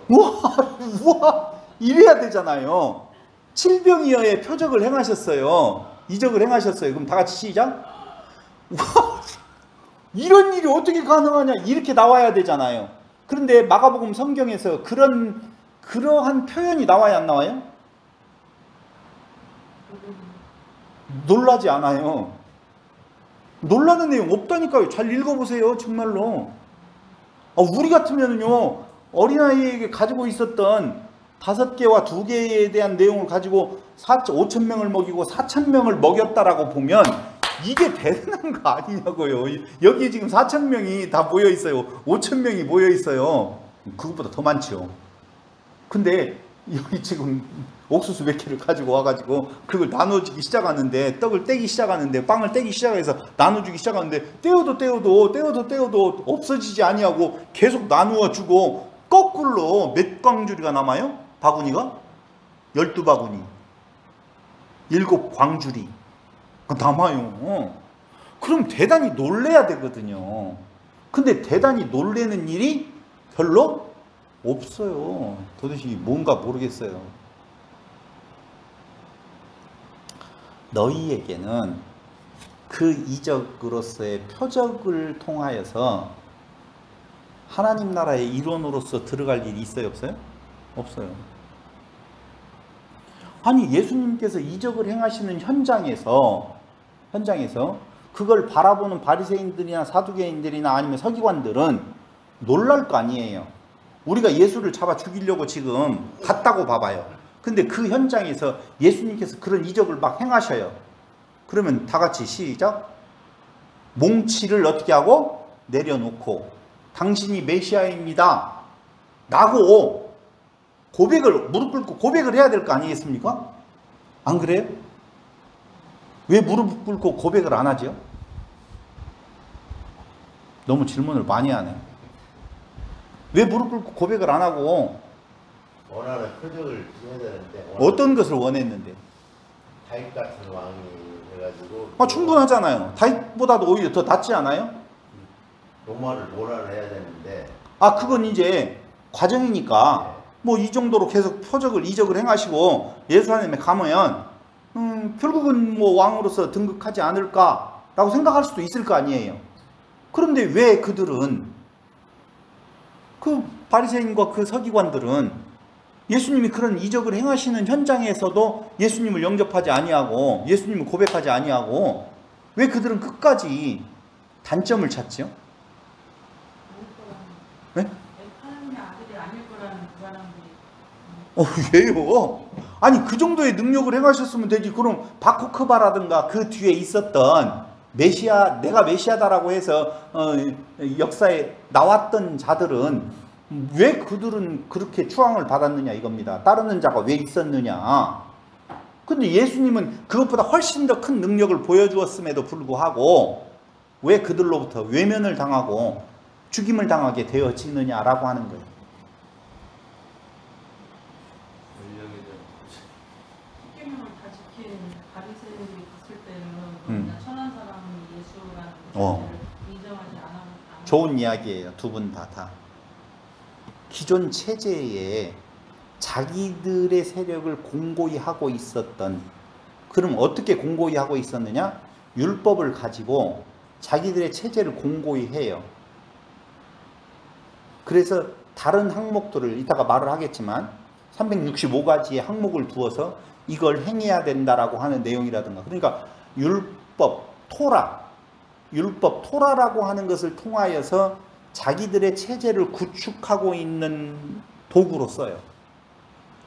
우와 이래야 되잖아요. 칠병이어의 표적을 행하셨어요. 이적을 행하셨어요. 그럼 다 같이 시작. 우와, 이런 일이 어떻게 가능하냐 이렇게 나와야 되잖아요. 그런데 마가복음 성경에서 그러한 표현이 나와요, 안 나와요? 놀라지 않아요. 놀라는 내용 없다니까요. 잘 읽어보세요. 정말로. 우리 같으면요, 어린아이에게 가지고 있었던 5개와 2개에 대한 내용을 가지고 5,000명을 먹이고 4,000명을 먹였다라고 보면 이게 대단한 거 아니냐고요. 여기에 지금 4,000명이 다 모여 있어요. 5,000명이 모여 있어요. 그것보다 더 많죠. 근데 여기 지금 옥수수 몇 개를 가지고 와가지고 그걸 나눠주기 시작하는데, 떡을 떼기 시작하는데, 빵을 떼기 시작해서 나눠주기 시작하는데, 떼어도 없어지지 아니하고 계속 나누어주고, 거꾸로 몇 광주리가 남아요? 바구니가? 12바구니 7광주리 남아요. 그럼 대단히 놀래야 되거든요. 근데 대단히 놀래는 일이 별로 없어요. 도대체 뭔가 모르겠어요. 너희에게는 그 이적으로서의 표적을 통하여서 하나님 나라의 일원으로서 들어갈 일이 있어요, 없어요? 없어요. 아니 예수님께서 이적을 행하시는 현장에서 그걸 바라보는 바리새인들이나 사두개인들이나 아니면 서기관들은 놀랄 거 아니에요. 우리가 예수를 잡아 죽이려고 지금 갔다고 봐봐요. 근데 그 현장에서 예수님께서 그런 이적을 막 행하셔요. 그러면 다 같이 시작. 몽치를 어떻게 하고? 내려놓고 당신이 메시아입니다 라고 무릎 꿇고 고백을 해야 될 거 아니겠습니까? 안 그래요? 왜 무릎 꿇고 고백을 안 하죠? 너무 질문을 많이 하네. 왜 무릎 꿇고 고백을 안 하고? 원하는 표적을 해야 되는데. 어떤 것을 원했는데? 다윗 같은 왕이 해가지고. 충분하잖아요. 다윗보다도 오히려 더 낫지 않아요? 로마를 해야 되는데. 그건 이제 과정이니까. 뭐 이 정도로 계속 이적을 행하시고 예루살렘에 가면 결국은 뭐 왕으로서 등극하지 않을까라고 생각할 수도 있을 거 아니에요. 그런데 왜 그들은, 그 바리새인과 그 서기관들은 예수님이 그런 이적을 행하시는 현장에서도 예수님을 영접하지 아니하고 예수님을 고백하지 아니하고 왜 그들은 끝까지 단점을 찾죠? 네? 왜요? 아니 그 정도의 능력을 행하셨으면 되지. 그럼 바코크바라든가 그 뒤에 있었던 내가 메시아다라고 해서 역사에 나왔던 자들은 왜 그들은 그렇게 추앙을 받았느냐 이겁니다. 따르는 자가 왜 있었느냐. 근데 예수님은 그것보다 훨씬 더 큰 능력을 보여주었음에도 불구하고 왜 그들로부터 외면을 당하고 죽임을 당하게 되어지느냐라고 하는 거예요. 천한 사람이 예수라는 인정하지 않아. 좋은 이야기예요. 두 분 다. 기존 체제에 자기들의 세력을 공고히 하고 있었던, 그럼 어떻게 공고히 하고 있었느냐? 율법을 가지고 자기들의 체제를 공고히 해요. 그래서 다른 항목들을 이따가 말을 하겠지만 365가지의 항목을 두어서 이걸 행해야 된다라고 하는 내용이라든가, 그러니까 율법, 토라라고 하는 것을 통하여서 자기들의 체제를 구축하고 있는 도구로 써요.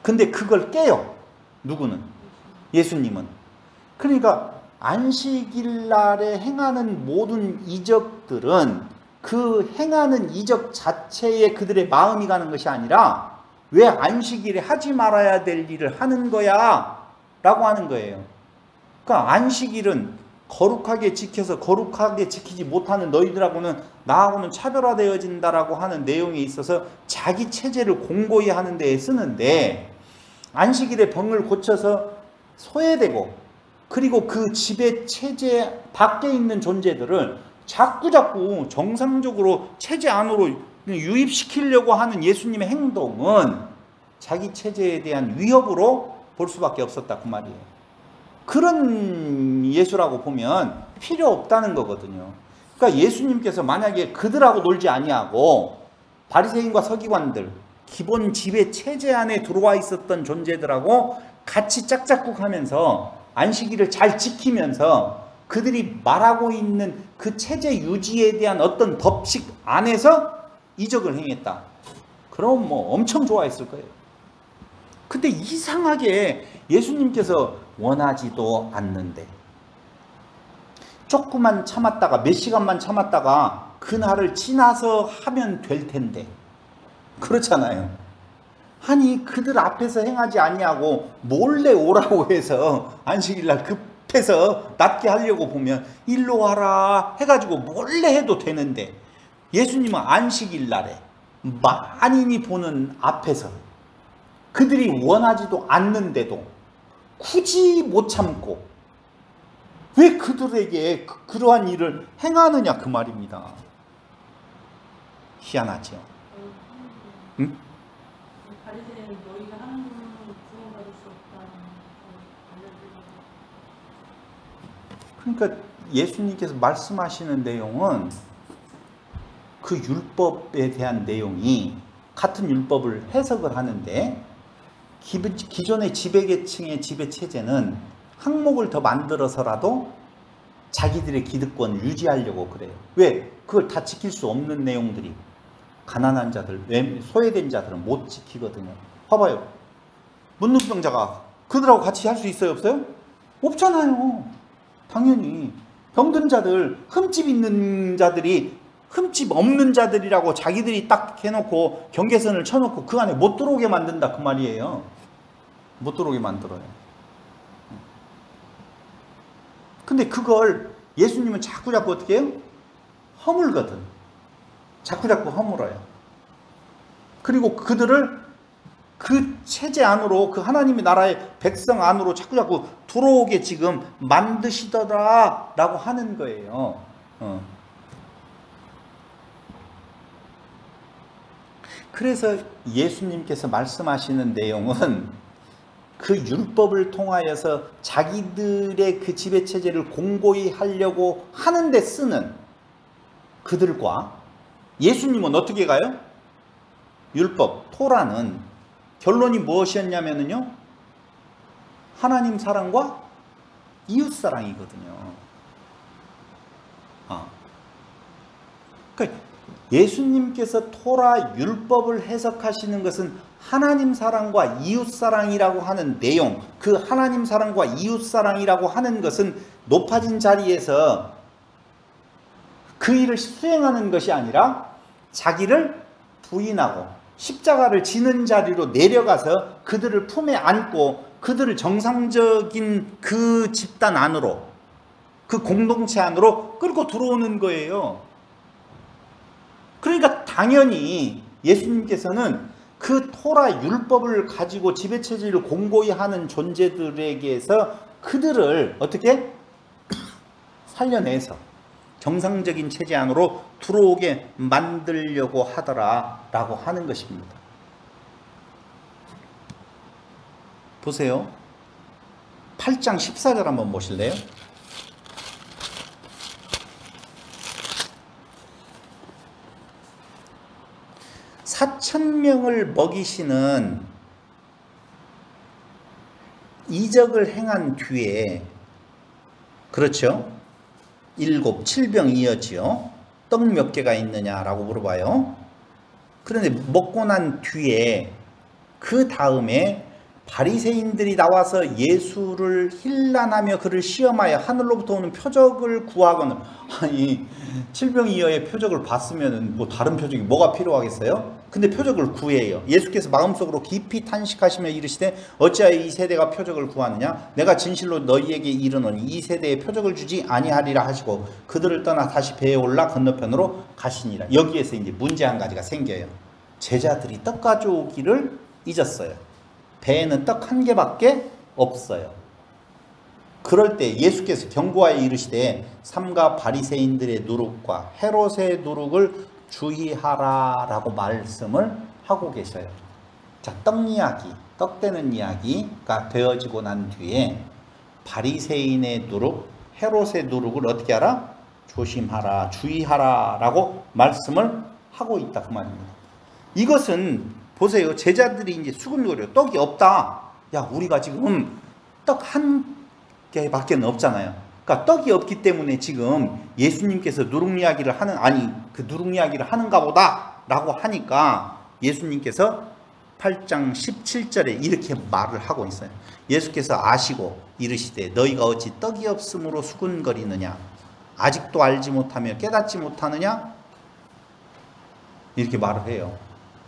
근데 그걸 깨요. 누구는? 예수님은. 그러니까 안식일 날에 행하는 모든 이적들은 그 행하는 이적 자체에 그들의 마음이 가는 것이 아니라 왜 안식일에 하지 말아야 될 일을 하는 거야? 라고 하는 거예요. 그러니까 안식일은 거룩하게 지켜서 거룩하게 지키지 못하는 너희들하고는 나하고는 차별화되어진다라고 하는 내용에 있어서 자기 체제를 공고히 하는 데에 쓰는데, 안식일에 병을 고쳐서 소외되고 그리고 그 지배 체제 밖에 있는 존재들을 자꾸자꾸 정상적으로 체제 안으로 유입시키려고 하는 예수님의 행동은 자기 체제에 대한 위협으로 볼 수밖에 없었다 그 말이에요. 그런 예수라고 보면 필요 없다는 거거든요. 그러니까 예수님께서 만약에 그들하고 놀지 아니하고 바리새인과 서기관들, 기본 지배 체제 안에 들어와 있었던 존재들하고 같이 짝짝꿍하면서 안식일을 잘 지키면서 그들이 말하고 있는 그 체제 유지에 대한 어떤 법칙 안에서 이적을 행했다. 그럼 뭐 엄청 좋아했을 거예요. 근데 이상하게 예수님께서 원하지도 않는데 조금만 참았다가 몇 시간만 참았다가 그날을 지나서 하면 될 텐데 그렇잖아요. 아니 그들 앞에서 행하지 아니하고 몰래 오라고 해서 안식일날 급해서 낫게 하려고 보면 일로 와라 해가지고 몰래 해도 되는데, 예수님은 안식일날에 만인이 보는 앞에서 그들이 원하지도 않는데도 굳이 못 참고 왜 그들에게 그러한 일을 행하느냐 그 말입니다. 희한하죠. 응? 바리새인은 너희가 하는 것은 구원받을 수 없다는 그러니까 예수님께서 말씀하시는 내용은 그 율법에 대한 내용이 같은 율법을 해석을 하는데, 기존의 지배계층의 지배체제는 항목을 더 만들어서라도 자기들의 기득권을 유지하려고 그래요. 왜? 그걸 다 지킬 수 없는 내용들이 가난한 자들, 소외된 자들은 못 지키거든요. 봐봐요. 문둥병자가 그들하고 같이 할 수 있어요? 없어요? 없잖아요. 당연히. 병든 자들, 흠집 있는 자들이 흠집 없는 자들이라고 자기들이 딱 해놓고 경계선을 쳐놓고 그 안에 못 들어오게 만든다 그 말이에요. 못 들어오게 만들어요. 근데 그걸 예수님은 자꾸자꾸 어떻게 해요? 허물거든. 자꾸자꾸 허물어요. 그리고 그들을 그 체제 안으로, 그 하나님의 나라의 백성 안으로 자꾸자꾸 들어오게 지금 만드시더라 라고 하는 거예요. 그래서 예수님께서 말씀하시는 내용은 그 율법을 통하여서 자기들의 그 지배체제를 공고히 하려고 하는데 쓰는 그들과 예수님은 어떻게 가요? 율법, 토라는 결론이 무엇이었냐면요, 하나님 사랑과 이웃 사랑이거든요. 그러니까 예수님께서 토라 율법을 해석하시는 것은 하나님 사랑과 이웃 사랑이라고 하는 내용, 그 하나님 사랑과 이웃 사랑이라고 하는 것은 높아진 자리에서 그 일을 수행하는 것이 아니라 자기를 부인하고 십자가를 지는 자리로 내려가서 그들을 품에 안고 그들을 정상적인 그 집단 안으로, 그 공동체 안으로 끌고 들어오는 거예요. 그러니까 당연히 예수님께서는 그 토라 율법을 가지고 지배체제를 공고히 하는 존재들에게서 그들을 어떻게 살려내서 정상적인 체제 안으로 들어오게 만들려고 하더라라고 하는 것입니다. 보세요. 8장 14절 한번 보실래요? (4,000명을) 먹이시는 이적을 행한 뒤에, 그렇죠? 7, 7병이었지요. 떡 몇 개가 있느냐라고 물어봐요. 그런데 먹고 난 뒤에 그 다음에 바리새인들이 나와서 예수를 힐난하며 그를 시험하여 하늘로부터 오는 표적을 구하거늘. 아니 칠병이어의 표적을 봤으면 뭐 다른 표적이 뭐가 필요하겠어요? 근데 표적을 구해요. 예수께서 마음속으로 깊이 탄식하시며 이르시되 어찌하여 이 세대가 표적을 구하느냐? 내가 진실로 너희에게 이르노니 이 세대에 표적을 주지 아니하리라 하시고 그들을 떠나 다시 배에 올라 건너편으로 가시니라. 여기에서 이제 문제 한 가지가 생겨요. 제자들이 떡 가져오기를 잊었어요. 배에는 떡 한 개밖에 없어요. 그럴 때 예수께서 경고하여 이르시되 삼가 바리새인들의 누룩과 헤롯의 누룩을 주의하라 라고 말씀을 하고 계셔요. 자, 떡 이야기, 떡 되는 이야기가 되어지고 난 뒤에 바리새인의 누룩, 헤롯의 누룩을 어떻게 하라? 조심하라, 주의하라 라고 말씀을 하고 있다 그 말입니다. 이것은 보세요. 제자들이 이제 수군거려요. 떡이 없다. 야, 우리가 지금 떡 한 개밖에 없잖아요. 그러니까 떡이 없기 때문에 지금 예수님께서 누룩 이야기를 하는, 아니 그 누룩 이야기를 하는가 보다 라고 하니까 예수님께서 8장 17절에 이렇게 말을 하고 있어요. 예수께서 아시고 이르시되 너희가 어찌 떡이 없으므로 수군거리느냐? 아직도 알지 못하며 깨닫지 못하느냐? 이렇게 말을 해요.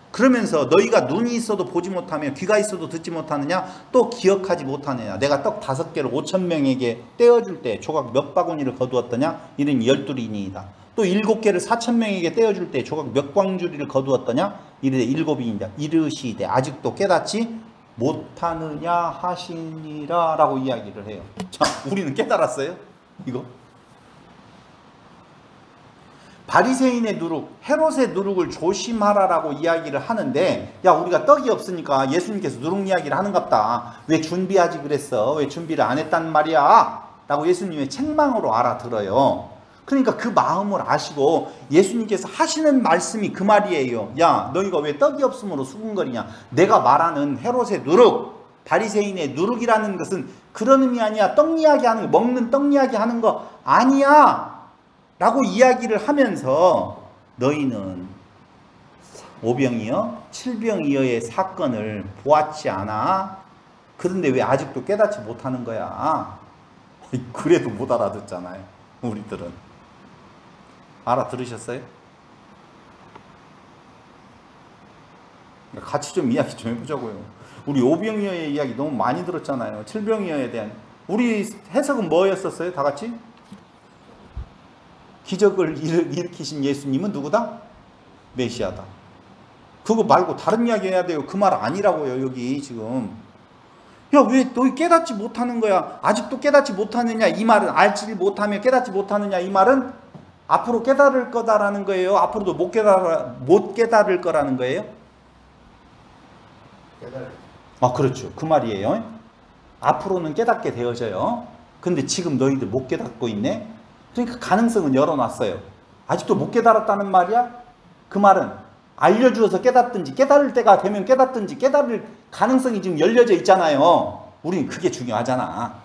그러면서 너희가 눈이 있어도 보지 못하며 귀가 있어도 듣지 못하느냐? 또 기억하지 못하느냐? 내가 떡 5개를 5,000명에게 떼어줄 때 조각 몇 바구니를 거두었더냐? 이는 12이니이다. 또 7개를 4,000명에게 떼어줄 때 조각 몇 광주리를 거두었더냐? 이르되 7이니이다. 이르시되 아직도 깨닫지 못하느냐 하시니라 라고 이야기를 해요. 자, 우리는 깨달았어요? 이거? 바리새인의 누룩, 헤롯의 누룩을 조심하라라고 이야기를 하는데, 야, 우리가 떡이 없으니까 예수님께서 누룩 이야기를 하는갑다. 왜 준비하지 그랬어? 왜 준비를 안 했단 말이야? 라고 예수님의 책망으로 알아들어요. 그러니까 그 마음을 아시고 예수님께서 하시는 말씀이 그 말이에요. 야, 너희가 왜 떡이 없으므로 수군거리냐? 내가 말하는 헤롯의 누룩, 바리새인의 누룩이라는 것은 그런 의미 아니야. 떡 이야기 하는 거, 먹는 떡 이야기 하는 거 아니야 라고 이야기를 하면서 너희는 오병이어, 칠병이어의 사건을 보았지 않아? 그런데 왜 아직도 깨닫지 못하는 거야? 그래도 못 알아듣잖아요. 우리들은. 알아들으셨어요? 같이 좀 이야기 좀 해보자고요. 우리 오병이어의 이야기 너무 많이 들었잖아요. 칠병이어에 대한. 우리 해석은 뭐였었어요? 다 같이? 기적을 일으키신 예수님은 누구다? 메시아다. 그거 말고 다른 이야기 해야 돼요. 그 말 아니라고요. 여기 지금. 야, 왜 너희 깨닫지 못하는 거야? 아직도 깨닫지 못하느냐? 이 말은 알지 못하며 깨닫지 못하느냐? 이 말은 앞으로 깨달을 거다라는 거예요. 앞으로도 못 깨달을 거라는 거예요. 아, 그렇죠. 그 말이에요. 앞으로는 깨닫게 되어져요. 근데 지금 너희들 못 깨닫고 있네. 그러니까 가능성은 열어놨어요. 아직도 못 깨달았다는 말이야? 그 말은 알려주어서 깨닫든지 깨달을 때가 되면 깨닫든지 깨달을 가능성이 지금 열려져 있잖아요. 우리는 그게 중요하잖아.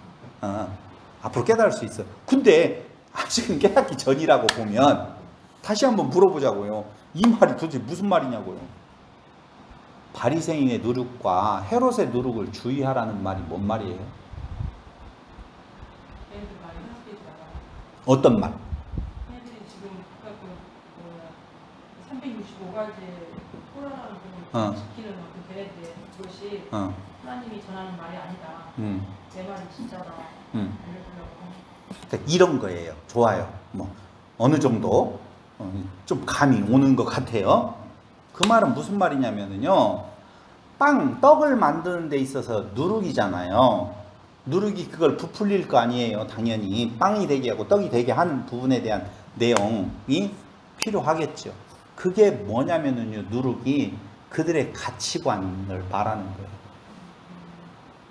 앞으로 깨달을 수 있어. 근데 아직은 깨닫기 전이라고 보면 다시 한번 물어보자고요. 이 말이 도대체 무슨 말이냐고요. 바리새인의 누룩과 헤롯의 누룩을 주의하라는 말이 뭔 말이에요? 어떤 말? 얘들이 지금 그 365가지 토라라는 걸 지키는 그 계획의 그것이 하나님이 전하는 말이 아니다. 내 말이 진짜다. 알려주려고. 그러니까 이런 거예요. 좋아요. 뭐 어느 정도 좀 감이 오는 것 같아요. 그 말은 무슨 말이냐면요. 떡을 만드는 데 있어서 누룩이잖아요. 누룩이 그걸 부풀릴 거 아니에요. 당연히 빵이 되게 하고 떡이 되게 하는 부분에 대한 내용이 필요하겠죠. 그게 뭐냐면요. 누룩이 그들의 가치관을 말하는 거예요.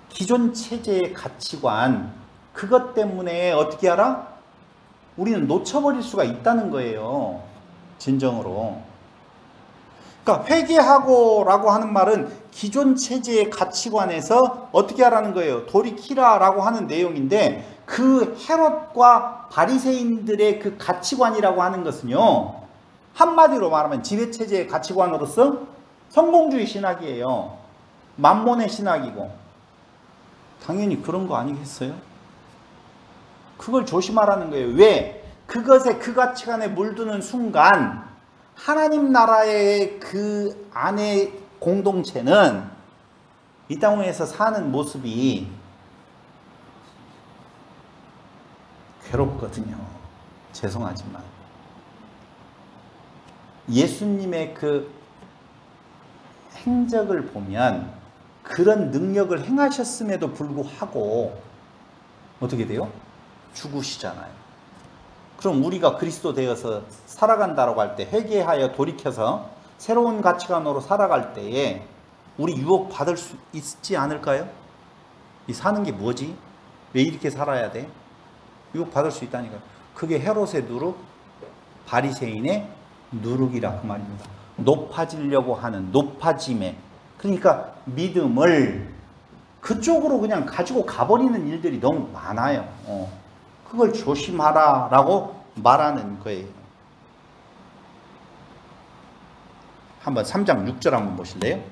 기존 체제의 가치관, 그것 때문에 어떻게 알아? 우리는 놓쳐버릴 수가 있다는 거예요. 진정으로. 그러니까 회개하고 라고 하는 말은 기존 체제의 가치관에서 어떻게 하라는 거예요? 돌이키라 라고 하는 내용인데, 그 헤롯과 바리새인들의 그 가치관이라고 하는 것은요, 한마디로 말하면 지배체제의 가치관으로서 성공주의 신학이에요. 만몬의 신학이고, 당연히 그런 거 아니겠어요? 그걸 조심하라는 거예요. 왜? 그것에 그 가치관에 물드는 순간 하나님 나라의 그 안에 공동체는 이 땅에서 사는 모습이 괴롭거든요. 죄송하지만 예수님의 그 행적을 보면 그런 능력을 행하셨음에도 불구하고 어떻게 돼요? 죽으시잖아요. 그럼 우리가 그리스도 되어서 살아간다고 할 때, 회개하여 돌이켜서 새로운 가치관으로 살아갈 때에 우리 유혹 받을 수 있지 않을까요? 이 사는 게 뭐지? 왜 이렇게 살아야 돼? 유혹 받을 수 있다니까요. 그게 헤롯의 누룩, 바리새인의 누룩이라 그 말입니다. 높아지려고 하는 높아짐에, 그러니까 믿음을 그쪽으로 그냥 가지고 가버리는 일들이 너무 많아요. 그걸 조심하라 라고 말하는 거예요. 한번 3장 6절 한번 보실래요?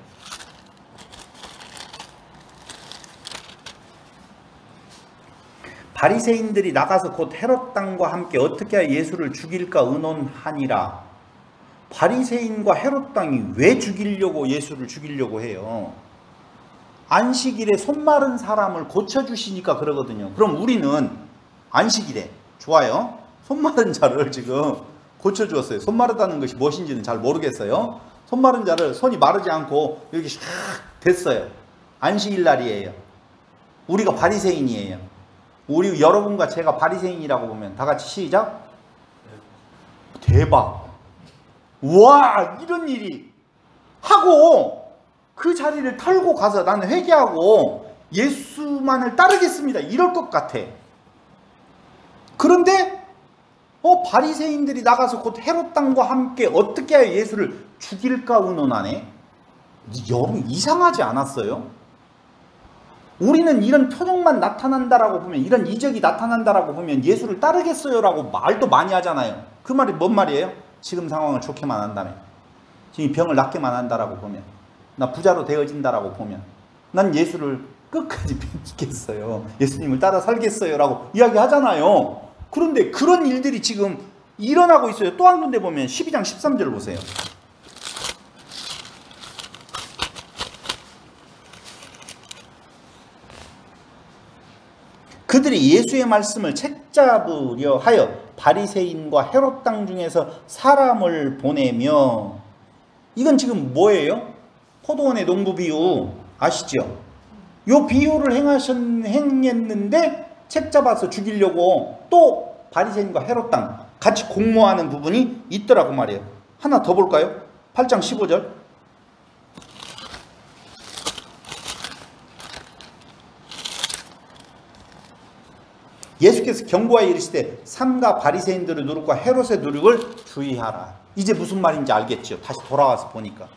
바리새인들이 나가서 곧 헤롯 당과 함께 어떻게 하여 예수를 죽일까 의논하니라. 바리새인과 헤롯 당이 왜 죽이려고 예수를 죽이려고 해요? 안식일에 손 마른 사람을 고쳐주시니까 그러거든요. 그럼 우리는 안식일에 좋아요. 손 마른 자를 지금 고쳐주었어요. 손 마르다는 것이 무엇인지는 잘 모르겠어요. 손 마른 자를 손이 마르지 않고 이렇게 샥 됐어요. 안식일 날이에요. 우리가 바리새인이에요. 우리 여러분과 제가 바리새인이라고 보면 다 같이 시작. 대박. 와, 이런 일이 하고 그 자리를 털고 가서 나는 회개하고 예수만을 따르겠습니다. 이럴 것 같아. 그런데 바리새인들이 나가서 곧 헤롯 당과 함께 어떻게 하여 예수를 죽일까 의논하네. 여러분 이상하지 않았어요? 우리는 이런 표정만 나타난다라고 보면, 이런 이적이 나타난다라고 보면 예수를 따르겠어요 라고 말도 많이 하잖아요. 그 말이 뭔 말이에요? 지금 상황을 좋게만 한다면, 지금 병을 낫게만 한다라고 보면, 나 부자로 되어진다라고 보면 난 예수를 끝까지 믿겠어요. 예수님을 따라 살겠어요 라고 이야기하잖아요. 그런데 그런 일들이 지금 일어나고 있어요. 또 한 군데 보면 12장 13절 보세요. 그들이 예수의 말씀을 책잡으려 하여 바리새인과 헤롯 당 중에서 사람을 보내며, 이건 지금 뭐예요? 포도원의 농부 비유 아시죠? 요 비유를 행했는데 책 잡아서 죽이려고 또 바리새인과 헤롯 당 같이 공모하는 부분이 있더라고 말이에요. 하나 더 볼까요? 8장 15절. 예수께서 경고하여 이르시되 삼가 바리새인들의 누룩과 헤롯의 누룩을 주의하라. 이제 무슨 말인지 알겠죠? 다시 돌아와서 보니까.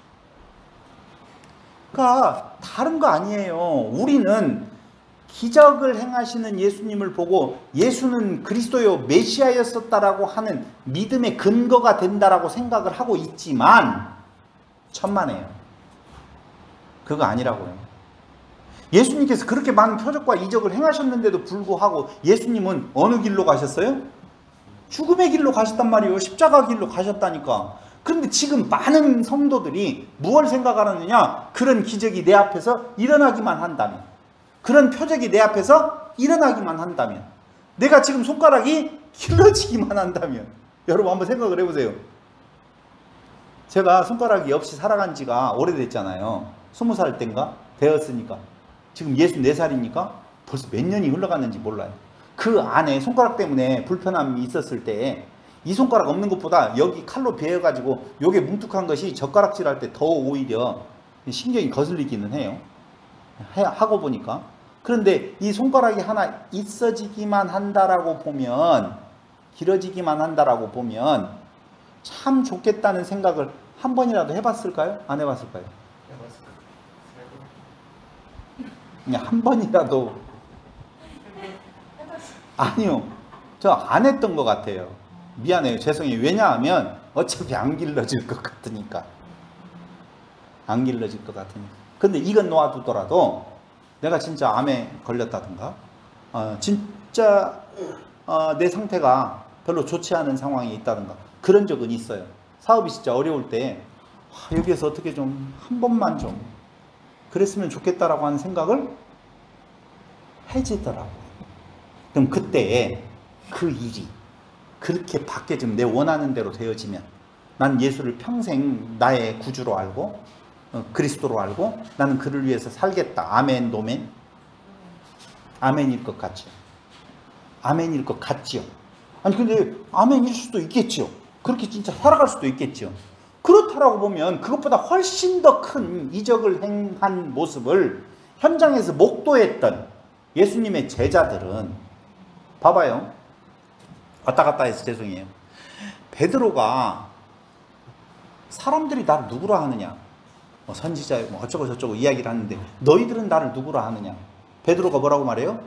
그러니까 다른 거 아니에요. 우리는 기적을 행하시는 예수님을 보고 예수는 그리스도요 메시아였었다라고 하는 믿음의 근거가 된다라고 생각을 하고 있지만 천만에요. 그거 아니라고요. 예수님께서 그렇게 많은 표적과 이적을 행하셨는데도 불구하고 예수님은 어느 길로 가셨어요? 죽음의 길로 가셨단 말이에요. 십자가 길로 가셨다니까. 그런데 지금 많은 성도들이 무엇을 생각하느냐? 그런 기적이 내 앞에서 일어나기만 한다면, 그런 표적이 내 앞에서 일어나기만 한다면, 내가 지금 손가락이 길러지기만 한다면, 여러분 한번 생각을 해보세요. 제가 손가락이 없이 살아간 지가 오래됐잖아요. 20살 땐가 되었으니까 지금 64살이니까 벌써 몇 년이 흘러갔는지 몰라요. 그 안에 손가락 때문에 불편함이 있었을 때 이 손가락 없는 것보다 여기 칼로 베어가지고 요게 뭉툭한 것이 젓가락질 할 때 더 오히려 신경이 거슬리기는 해요. 하고 보니까. 그런데 이 손가락이 하나 있어지기만 한다라고 보면, 길어지기만 한다라고 보면 참 좋겠다는 생각을 한 번이라도 해봤을까요? 안 해봤을까요? 그냥 한 번이라도. 아니요, 저 안 했던 것 같아요. 미안해요, 죄송해요. 왜냐하면 어차피 안 길러질 것 같으니까. 안 길러질 것 같으니까. 근데 이건 놓아두더라도 내가 진짜 암에 걸렸다든가 진짜 내 상태가 별로 좋지 않은 상황이 있다든가 그런 적은 있어요. 사업이 진짜 어려울 때 여기에서 어떻게 좀 한 번만 좀 그랬으면 좋겠다라고 하는 생각을 해지더라고요. 그럼 그때 그 일이 그렇게 바뀌어지면 내 원하는 대로 되어지면 난 예수를 평생 나의 구주로 알고 그리스도로 알고 나는 그를 위해서 살겠다. 아멘, 노멘. 아멘일 것 같죠. 아멘일 것 같지요. 아니 근데 아멘일 수도 있겠죠. 그렇게 진짜 살아갈 수도 있겠죠. 그렇다라고 보면 그것보다 훨씬 더 큰 이적을 행한 모습을 현장에서 목도했던 예수님의 제자들은 봐봐요. 왔다 갔다 해서 죄송해요. 베드로가 사람들이 나를 누구라 하느냐 뭐 선지자 뭐 어쩌고 저쩌고 이야기를 하는데 너희들은 나를 누구라 하느냐. 베드로가 뭐라고 말해요?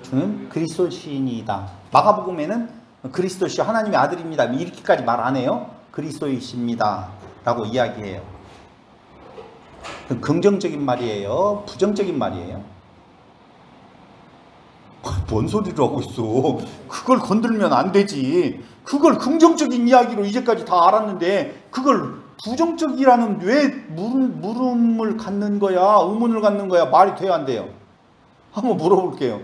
저는 그리스도시인이다. 마가복음에는 그리스도시 하나님의 아들입니다 이렇게까지 말 안 해요. 그리스도이십니다 라고 이야기해요. 긍정적인 말이에요? 부정적인 말이에요? 뭔 소리를 하고 있어. 그걸 건들면 안 되지. 그걸 긍정적인 이야기로 이제까지 다 알았는데 그걸 부정적이라는 왜 물음을 갖는 거야? 의문을 갖는 거야? 말이 돼야 안 돼요? 한번 물어볼게요.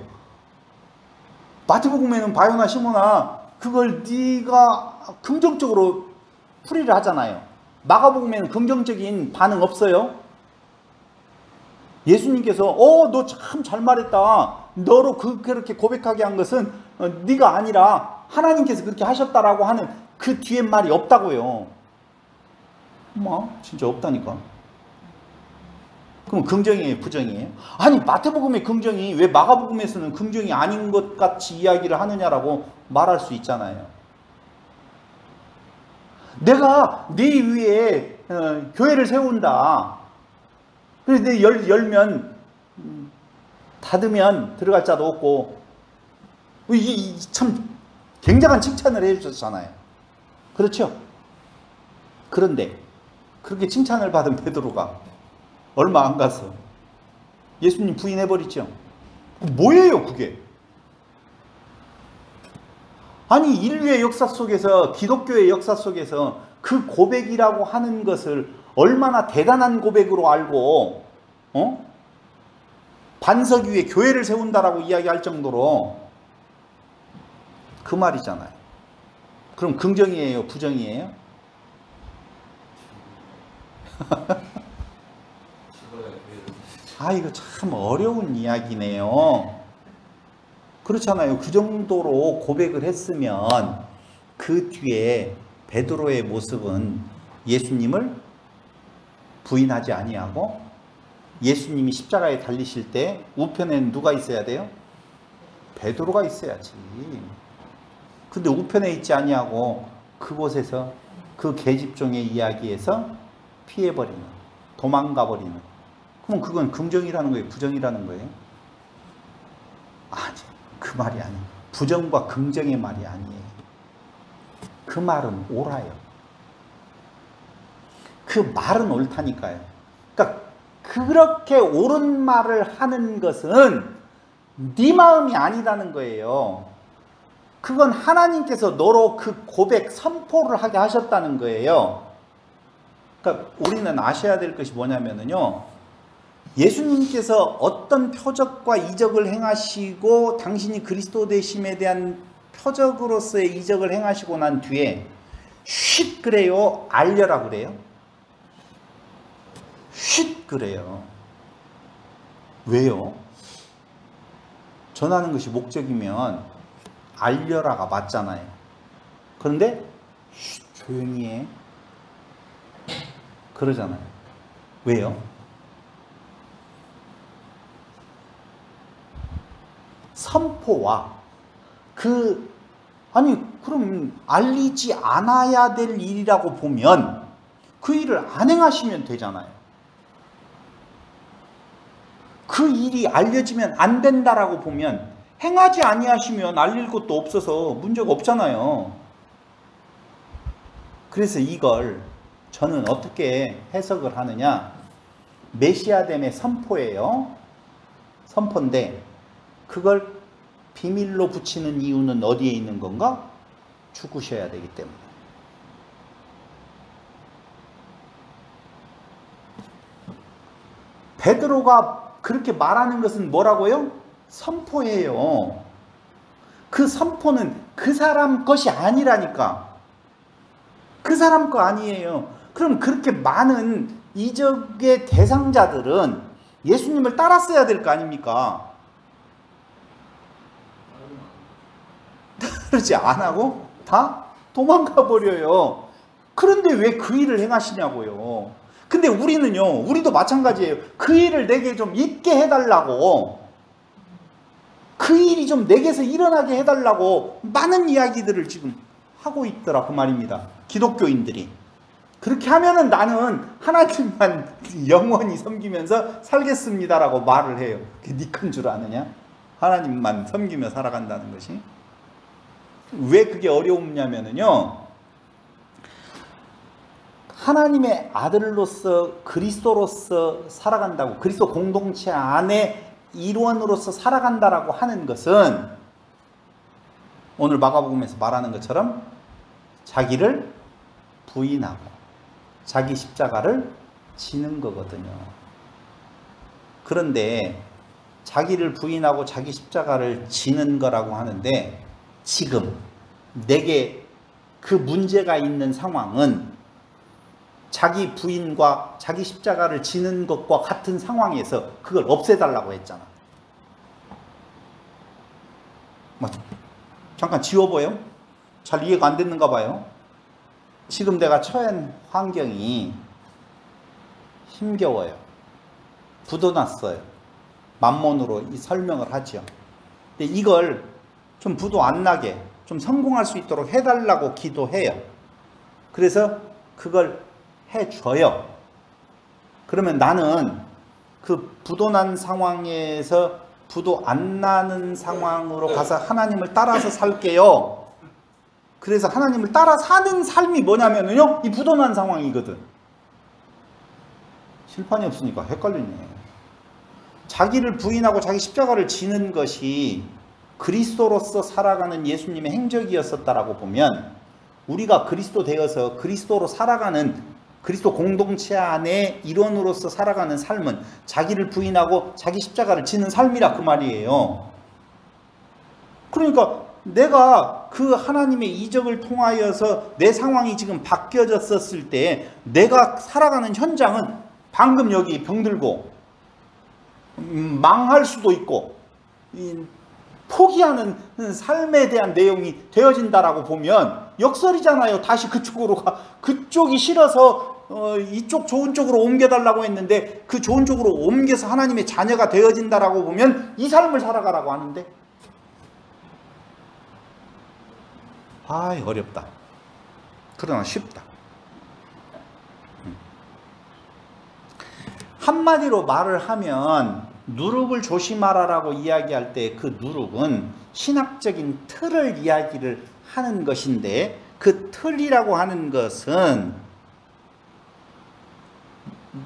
마태복음에는 바요나 시몬아 그걸 네가 긍정적으로 풀이를 하잖아요. 마가복음에는 긍정적인 반응 없어요? 예수님께서 너 참 잘 말했다. 너로 그렇게 고백하게 한 것은 네가 아니라 하나님께서 그렇게 하셨다라고 하는 그 뒤에 말이 없다고요. 뭐 진짜 없다니까. 그럼 긍정이에요, 부정이에요? 아니 마태복음의 긍정이 왜 마가복음에서는 긍정이 아닌 것 같이 이야기를 하느냐라고 말할 수 있잖아요. 내가 네 위에 교회를 세운다. 그래서 내 열면 닫으면 들어갈 자도 없고 참 굉장한 칭찬을 해주셨잖아요. 그렇죠? 그런데 그렇게 칭찬을 받은 베드로가 얼마 안 갔어. 예수님 부인해버리죠. 뭐예요 그게? 아니 인류의 역사 속에서 기독교의 역사 속에서 그 고백이라고 하는 것을 얼마나 대단한 고백으로 알고 반석 위에 교회를 세운다라고 이야기할 정도로 그 말이잖아요. 그럼 긍정이에요? 부정이에요? 이거 참 어려운 이야기네요. 그렇잖아요. 그 정도로 고백을 했으면 그 뒤에 베드로의 모습은 예수님을 부인하지 아니하고 예수님이 십자가에 달리실 때 우편에는 누가 있어야 돼요? 베드로가 있어야지. 근데 우편에 있지 아니하고 그곳에서 그 계집종의 이야기에서 피해버리는, 도망가버리는. 그럼 그건 긍정이라는 거예요? 부정이라는 거예요? 아니, 그 말이 아니에요. 부정과 긍정의 말이 아니에요. 그 말은 옳아요. 그 말은 옳다니까요. 그러니까 그렇게 옳은 말을 하는 것은 네 마음이 아니라는 거예요. 그건 하나님께서 너로 그 고백, 선포를 하게 하셨다는 거예요. 그러니까 우리는 아셔야 될 것이 뭐냐면요. 예수님께서 어떤 표적과 이적을 행하시고 당신이 그리스도 되심에 대한 표적으로서의 이적을 행하시고 난 뒤에 쉿 그래요? 알려라 그래요? 쉿 그래요. 왜요? 전하는 것이 목적이면 알려라가 맞잖아요. 그런데 쉿 조용히 해 그러잖아요. 왜요? 선포와 그럼 알리지 않아야 될 일이라고 보면 그 일을 안 행하시면 되잖아요. 그 일이 알려지면 안 된다라고 보면 행하지 아니하시면 알릴 것도 없어서 문제가 없잖아요. 그래서 이걸 저는 어떻게 해석을 하느냐. 메시아됨의 선포예요. 선포인데 그걸 비밀로 붙이는 이유는 어디에 있는 건가? 죽으셔야 되기 때문에. 베드로가 그렇게 말하는 것은 뭐라고요? 선포예요. 그 선포는 그 사람 것이 아니라니까. 그 사람 거 아니에요. 그럼 그렇게 많은 이적의 대상자들은 예수님을 따랐어야 될 거 아닙니까? 그렇지 안 하고 다 도망가 버려요. 그런데 왜 그 일을 행하시냐고요. 근데 우리는요, 우리도 마찬가지예요. 그 일을 내게 좀 있게 해달라고, 그 일이 좀 내게서 일어나게 해달라고 많은 이야기들을 지금 하고 있더라 그 말입니다. 기독교인들이. 그렇게 하면은 나는 하나님만 영원히 섬기면서 살겠습니다라고 말을 해요. 그게 네 큰 줄 아느냐? 하나님만 섬기며 살아간다는 것이. 왜 그게 어려우냐면요, 하나님의 아들로서 그리스도로서 살아간다고, 그리스도 공동체 안에 일원으로서 살아간다라고 하는 것은 오늘 마가복음에서 말하는 것처럼 자기를 부인하고 자기 십자가를 지는 거거든요. 그런데 자기를 부인하고 자기 십자가를 지는 거라고 하는데, 지금 내게 그 문제가 있는 상황은 자기 부인과 자기 십자가를 지는 것과 같은 상황에서 그걸 없애달라고 했잖아. 잠깐 지워봐요. 잘 이해가 안 됐는가 봐요. 지금 내가 처한 환경이 힘겨워요. 부도났어요. 만몬으로 이 설명을 하죠. 근데 이걸 좀 부도 안 나게 좀 성공할 수 있도록 해달라고 기도해요. 그래서 그걸 해줘요. 그러면 나는 그 부도난 상황에서 부도 안 나는 상황으로 가서 하나님을 따라서 살게요. 그래서 하나님을 따라 사는 삶이 뭐냐면요, 이 부도난 상황이거든. 실판이 없으니까 헷갈리네. 자기를 부인하고 자기 십자가를 지는 것이 그리스도로서 살아가는 예수님의 행적이었었다라고 보면, 우리가 그리스도 되어서 그리스도로 살아가는, 그리스도 공동체 안에 일원으로서 살아가는 삶은 자기를 부인하고 자기 십자가를 지는 삶이라 그 말이에요. 그러니까 내가 그 하나님의 이적을 통하여서 내 상황이 지금 바뀌어졌었을 때 내가 살아가는 현장은 방금 여기 병들고 망할 수도 있고 포기하는 삶에 대한 내용이 되어진다라고 보면 역설이잖아요. 다시 그쪽으로 가. 그쪽이 싫어서 이쪽 좋은 쪽으로 옮겨달라고 했는데 그 좋은 쪽으로 옮겨서 하나님의 자녀가 되어진다라고 보면 이 삶을 살아가라고 하는데, 아이 어렵다. 그러나 쉽다. 한마디로 말을 하면 누룩을 조심하라라고 이야기할 때 그 누룩은 신학적인 틀을 이야기를 하는 것인데, 그 틀이라고 하는 것은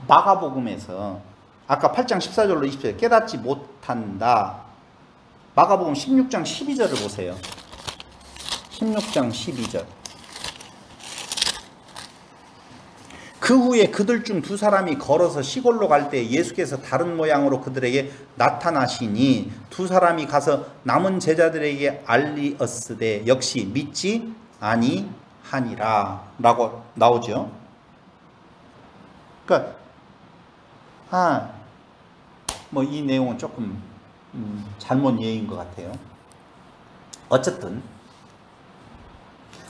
마가복음에서 아까 8장 14절로 20절 깨닫지 못한다. 마가복음 16장 12절을 보세요. 16장 12절. 그 후에 그들 중 두 사람이 걸어서 시골로 갈 때 예수께서 다른 모양으로 그들에게 나타나시니 두 사람이 가서 남은 제자들에게 알리었으되 역시 믿지 아니하니라 라고 나오죠. 그러니까 뭐 이 내용은 조금 잘못 이해인 것 같아요. 어쨌든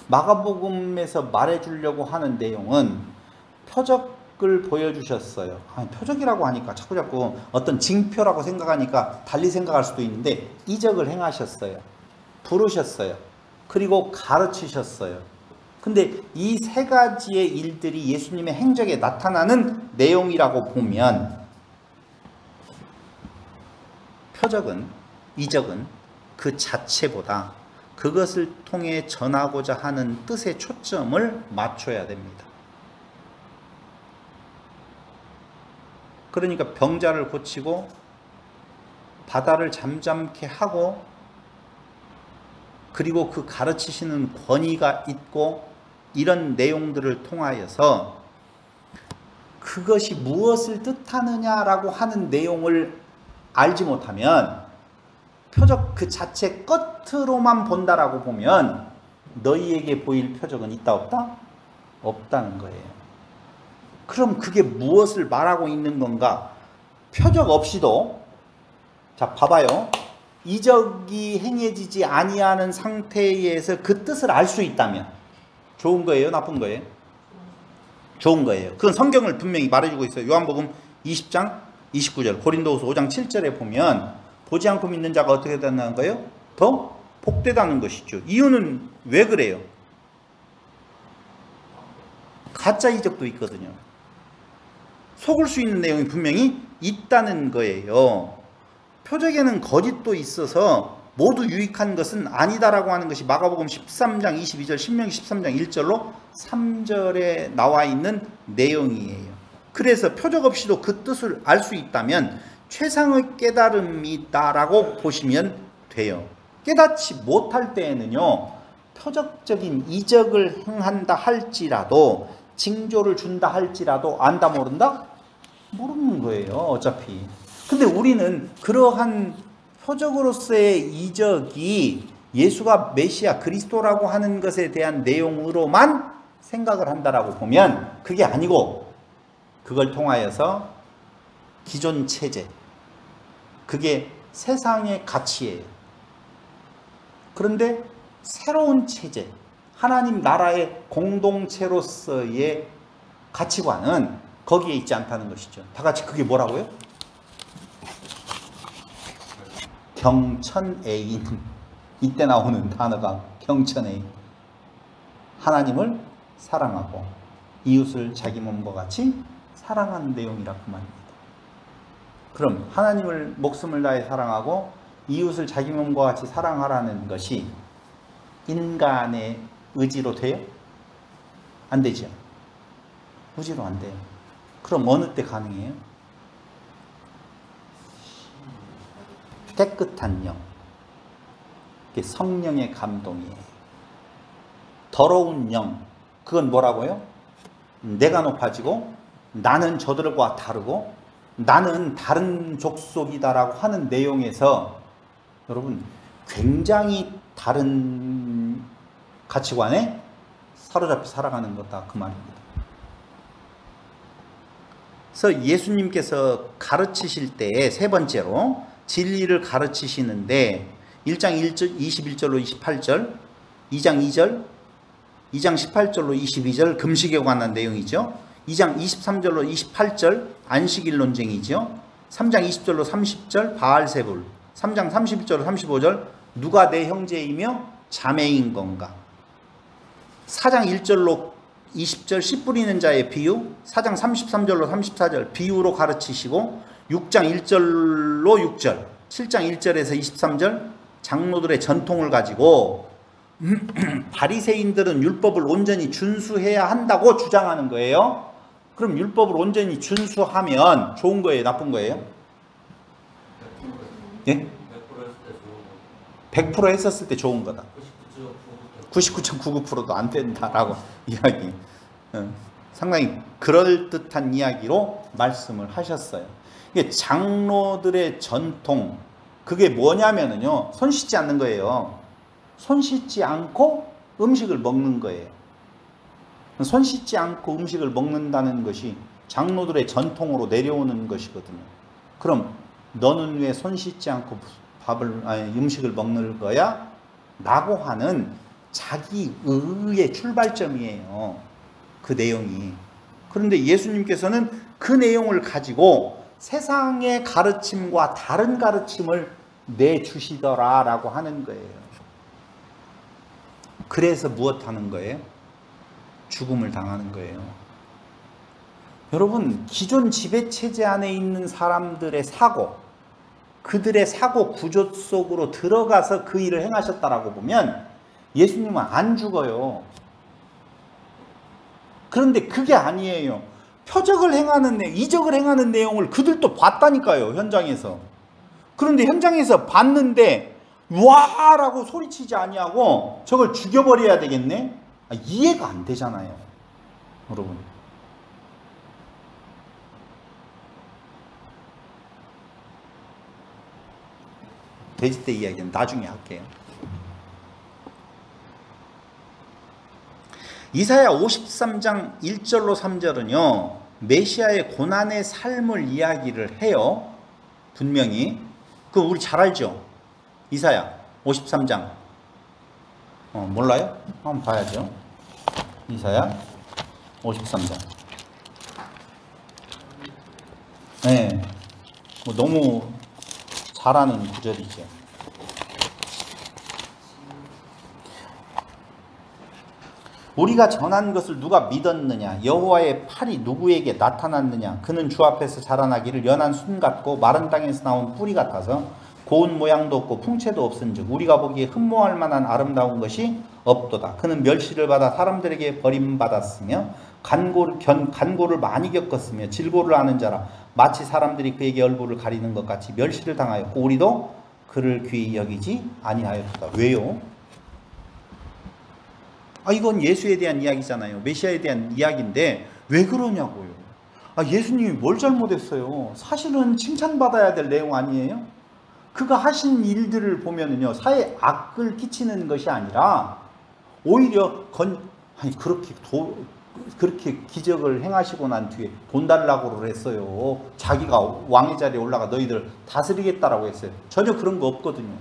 마가복음에서 말해주려고 하는 내용은 표적을 보여주셨어요. 표적이라고 하니까 자꾸 어떤 징표라고 생각하니까 달리 생각할 수도 있는데, 이적을 행하셨어요. 부르셨어요. 그리고 가르치셨어요. 근데 이 세 가지의 일들이 예수님의 행적에 나타나는 내용이라고 보면, 표적은, 이적은 그 자체보다 그것을 통해 전하고자 하는 뜻에 초점을 맞춰야 됩니다. 그러니까 병자를 고치고 바다를 잠잠케 하고 그리고 그 가르치시는 권위가 있고 이런 내용들을 통하여서 그것이 무엇을 뜻하느냐라고 하는 내용을 알지 못하면 표적 그 자체 끝으로만 본다라고 보면 너희에게 보일 표적은 있다 없다? 없다는 거예요. 그럼 그게 무엇을 말하고 있는 건가? 표적 없이도 자 봐봐요. 이적이 행해지지 아니하는 상태에서 그 뜻을 알 수 있다면 좋은 거예요? 나쁜 거예요? 좋은 거예요. 그건 성경을 분명히 말해주고 있어요. 요한복음 20장 29절, 고린도후서 5장 7절에 보면 보지 않고 믿는 자가 어떻게 된다는 거예요? 더 복되다는 것이죠. 이유는 왜 그래요? 가짜 이적도 있거든요. 속을 수 있는 내용이 분명히 있다는 거예요. 표적에는 거짓도 있어서 모두 유익한 것은 아니다라고 하는 것이 마가복음 13장 22절, 신명기 13장 1절로 3절에 나와 있는 내용이에요. 그래서 표적 없이도 그 뜻을 알 수 있다면 최상의 깨달음이다라고 보시면 돼요. 깨닫지 못할 때에는요, 표적적인 이적을 행한다 할지라도 징조를 준다 할지라도 안다 모른다? 모르는 거예요. 어차피. 근데 우리는 그러한 표적으로서의 이적이 예수가 메시아 그리스도라고 하는 것에 대한 내용으로만 생각을 한다라고 보면 그게 아니고 그걸 통하여서 기존 체제, 그게 세상의 가치예요. 그런데 새로운 체제, 하나님 나라의 공동체로서의 가치관은 거기에 있지 않다는 것이죠. 다 같이 그게 뭐라고요? 경천애인. 이때 나오는 단어가 경천애인. 하나님을 사랑하고 이웃을 자기 몸과 같이 사랑하는 내용이라 그 말입니다. 그럼 하나님을 목숨을 다해 사랑하고 이웃을 자기 몸과 같이 사랑하라는 것이 인간의 의지로 돼요? 안 되죠. 의지로 안 돼요. 그럼 어느 때 가능해요? 깨끗한 영, 그게 성령의 감동이에요. 더러운 영, 그건 뭐라고요? 내가 높아지고 나는 저들과 다르고 나는 다른 족속이다라고 하는 내용에서 여러분 굉장히 다른 가치관에 사로잡혀 살아가는 거다 그 말입니다. 그래서 예수님께서 가르치실 때에 세 번째로 진리를 가르치시는데 1장 21절로 28절, 2장 2절, 2장 18절로 22절 금식에 관한 내용이죠. 2장 23절로 28절 안식일 논쟁이죠. 3장 20절로 30절 바알세불, 3장 31절로 35절 누가 내 형제이며 자매인 건가. 4장 1절로 20절 씨 뿌리는 자의 비유, 4장 33절로 34절 비유로 가르치시고 6장 1절로 6절, 7장 1절에서 23절 장로들의 전통을 가지고 바리새인들은 율법을 온전히 준수해야 한다고 주장하는 거예요. 그럼 율법을 온전히 준수하면 좋은 거예요? 나쁜 거예요? 예? 100% 했었을 때 좋은 거다. 99.99%도 안 된다라고 이야기. 상당히 그럴듯한 이야기로 말씀을 하셨어요. 이게 장로들의 전통, 그게 뭐냐면요, 손 씻지 않는 거예요. 손 씻지 않고 음식을 먹는 거예요. 손 씻지 않고 음식을 먹는다는 것이 장로들의 전통으로 내려오는 것이거든요. 그럼 너는 왜 손 씻지 않고 음식을 먹는 거야? 라고 하는 자기 의의 출발점이에요. 그 내용이. 그런데 예수님께서는 그 내용을 가지고 세상의 가르침과 다른 가르침을 내주시더라라고 하는 거예요. 그래서 무엇 하는 거예요? 죽음을 당하는 거예요. 여러분, 기존 지배체제 안에 있는 사람들의 사고, 그들의 사고 구조 속으로 들어가서 그 일을 행하셨다라고 보면 예수님은 안 죽어요. 그런데 그게 아니에요. 표적을 행하는 이적을 행하는 내용을 그들도 봤다니까요, 현장에서. 그런데 현장에서 봤는데 와라고 소리치지 아니하고 저걸 죽여버려야 되겠네? 이해가 안 되잖아요, 여러분. 돼지떼 이야기는 나중에 할게요. 이사야 53장 1절로 3절은요 메시아의 고난의 삶을 이야기를 해요. 분명히. 그거 우리 잘 알죠? 이사야 53장 몰라요? 한번 봐야죠. 이사야 53장. 네, 뭐 너무 잘 아는 구절이죠. 우리가 전한 것을 누가 믿었느냐? 여호와의 팔이 누구에게 나타났느냐? 그는 주 앞에서 자라나기를 연한 순 같고 마른 땅에서 나온 뿌리 같아서 고운 모양도 없고 풍채도 없은즉 우리가 보기에 흠모할 만한 아름다운 것이 없도다. 그는 멸시를 받아 사람들에게 버림받았으며 간고를 많이 겪었으며 질고를 아는 자라 마치 사람들이 그에게 얼굴을 가리는 것 같이 멸시를 당하였고 우리도 그를 귀히 여기지 아니하였다. 왜요? 이건 예수에 대한 이야기잖아요. 메시아에 대한 이야기인데 왜 그러냐고요. 예수님이 뭘 잘못했어요? 사실은 칭찬받아야 될 내용 아니에요? 그가 하신 일들을 보면은요 사회에 악을 끼치는 것이 아니라 오히려 그렇게 기적을 행하시고 난 뒤에 돈 달라고 했어요. 자기가 왕의 자리에 올라가 너희들 다스리겠다라고 했어요. 전혀 그런 거 없거든요.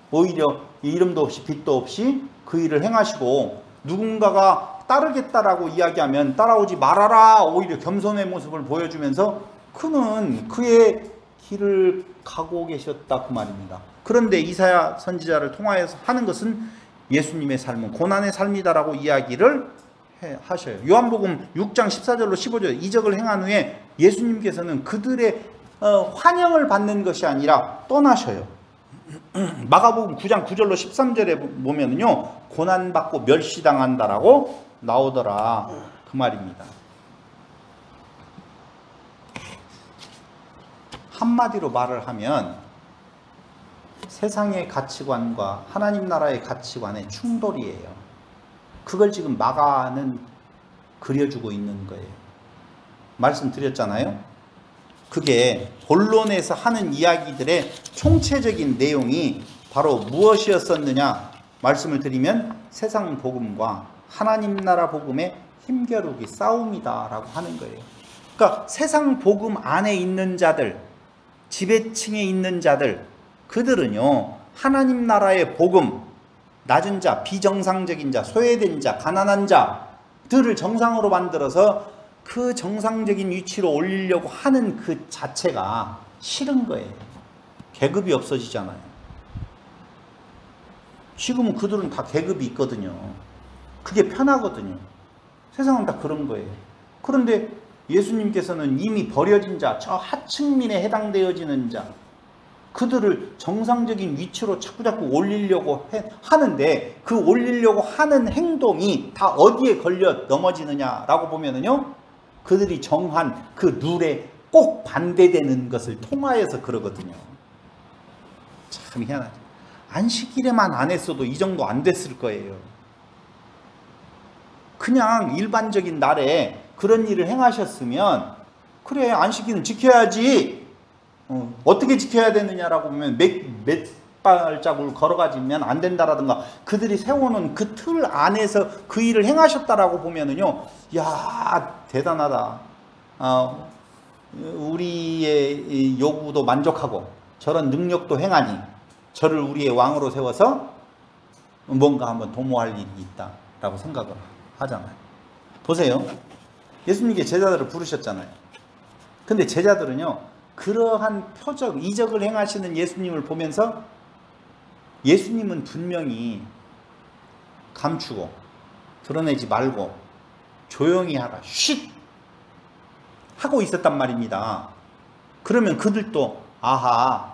오히려 이름도 없이 빚도 없이 그 일을 행하시고 누군가가 따르겠다라고 이야기하면 따라오지 말아라. 오히려 겸손의 모습을 보여주면서 그는 그의 길을 가고 계셨다 그 말입니다. 그런데 이사야 선지자를 통하여서 하는 것은 예수님의 삶은 고난의 삶이다라고 이야기를 하셔요. 요한복음 6장 14절로 15절 이적을 행한 후에 예수님께서는 그들의 환영을 받는 것이 아니라 떠나셔요. 마가복음 9장 9절로 13절에 보면은요 고난받고 멸시당한다라고 나오더라 그 말입니다. 한마디로 말을 하면 세상의 가치관과 하나님 나라의 가치관의 충돌이에요. 그걸 지금 마가는 그려주고 있는 거예요. 말씀드렸잖아요. 그게 본론에서 하는 이야기들의 총체적인 내용이 바로 무엇이었었느냐 말씀을 드리면 세상 복음과 하나님 나라 복음의 힘겨루기 싸움이다라고 하는 거예요. 그러니까 세상 복음 안에 있는 자들, 지배층에 있는 자들, 그들은요 하나님 나라의 복음, 낮은 자, 비정상적인 자, 소외된 자, 가난한 자들을 정상으로 만들어서 그 정상적인 위치로 올리려고 하는 그 자체가 싫은 거예요. 계급이 없어지잖아요. 지금은 그들은 다 계급이 있거든요. 그게 편하거든요. 세상은 다 그런 거예요. 그런데 예수님께서는 이미 버려진 자, 저 하층민에 해당되어지는 자, 그들을 정상적인 위치로 자꾸자꾸 올리려고 하는데 그 올리려고 하는 행동이 다 어디에 걸려 넘어지느냐라고 보면은요 그들이 정한 그 룰에 꼭 반대되는 것을 통하여서 그러거든요. 참 희한하죠. 안식일에만 안 했어도 이 정도 안 됐을 거예요. 그냥 일반적인 날에 그런 일을 행하셨으면 그래 안식일은 지켜야지. 어떻게 지켜야 되느냐라고 보면 몇 발자국을 걸어가지면 안 된다라든가 그들이 세워놓은 그 틀 안에서 그 일을 행하셨다라고 보면은요, 야 대단하다. 우리의 요구도 만족하고 저런 능력도 행하니 저를 우리의 왕으로 세워서 뭔가 한번 도모할 일이 있다라고 생각을 하잖아요. 보세요. 예수님께 제자들을 부르셨잖아요. 근데 제자들은요 그러한 표적, 이적을 행하시는 예수님을 보면서 예수님은 분명히 감추고 드러내지 말고 조용히 하라, 쉿! 하고 있었단 말입니다. 그러면 그들도 아하,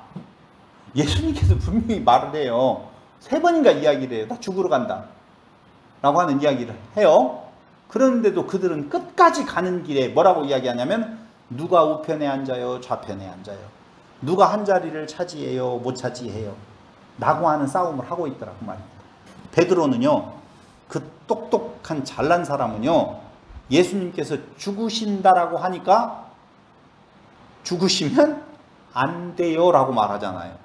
예수님께서 분명히 말을 해요. 3번인가 이야기를 해요. 나 죽으러 간다 라고 하는 이야기를 해요. 그런데도 그들은 끝까지 가는 길에 뭐라고 이야기하냐면 누가 우편에 앉아요, 좌편에 앉아요. 누가 한 자리를 차지해요, 못 차지해요. 라고 하는 싸움을 하고 있더라고 말입니다. 베드로는요, 그 똑똑한 잘난 사람은요, 예수님께서 죽으신다라고 하니까 죽으시면 안 돼요 라고 말하잖아요.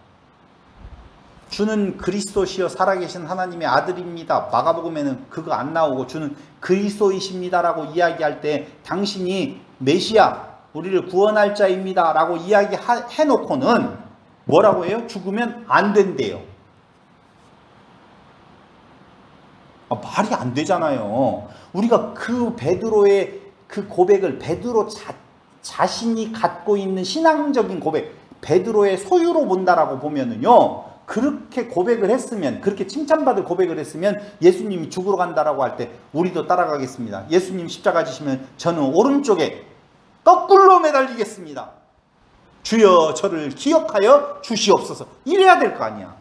주는 그리스도시여 살아계신 하나님의 아들입니다. 마가복음에는 그거 안 나오고 주는 그리스도이십니다 라고 이야기할 때 당신이 메시아, 우리를 구원할 자입니다 라고 이야기해놓고는 뭐라고 해요? 죽으면 안 된대요. 말이 안 되잖아요. 우리가 그 베드로의 그 고백을 베드로 자신이 갖고 있는 신앙적인 고백, 베드로의 소유로 본다라고 보면은요, 그렇게 고백을 했으면, 그렇게 칭찬받을 고백을 했으면 예수님이 죽으러 간다라고 할 때 우리도 따라가겠습니다. 예수님 십자가 지시면 저는 오른쪽에 거꾸로 매달리겠습니다. 주여 저를 기억하여 주시옵소서. 이래야 될 거 아니야.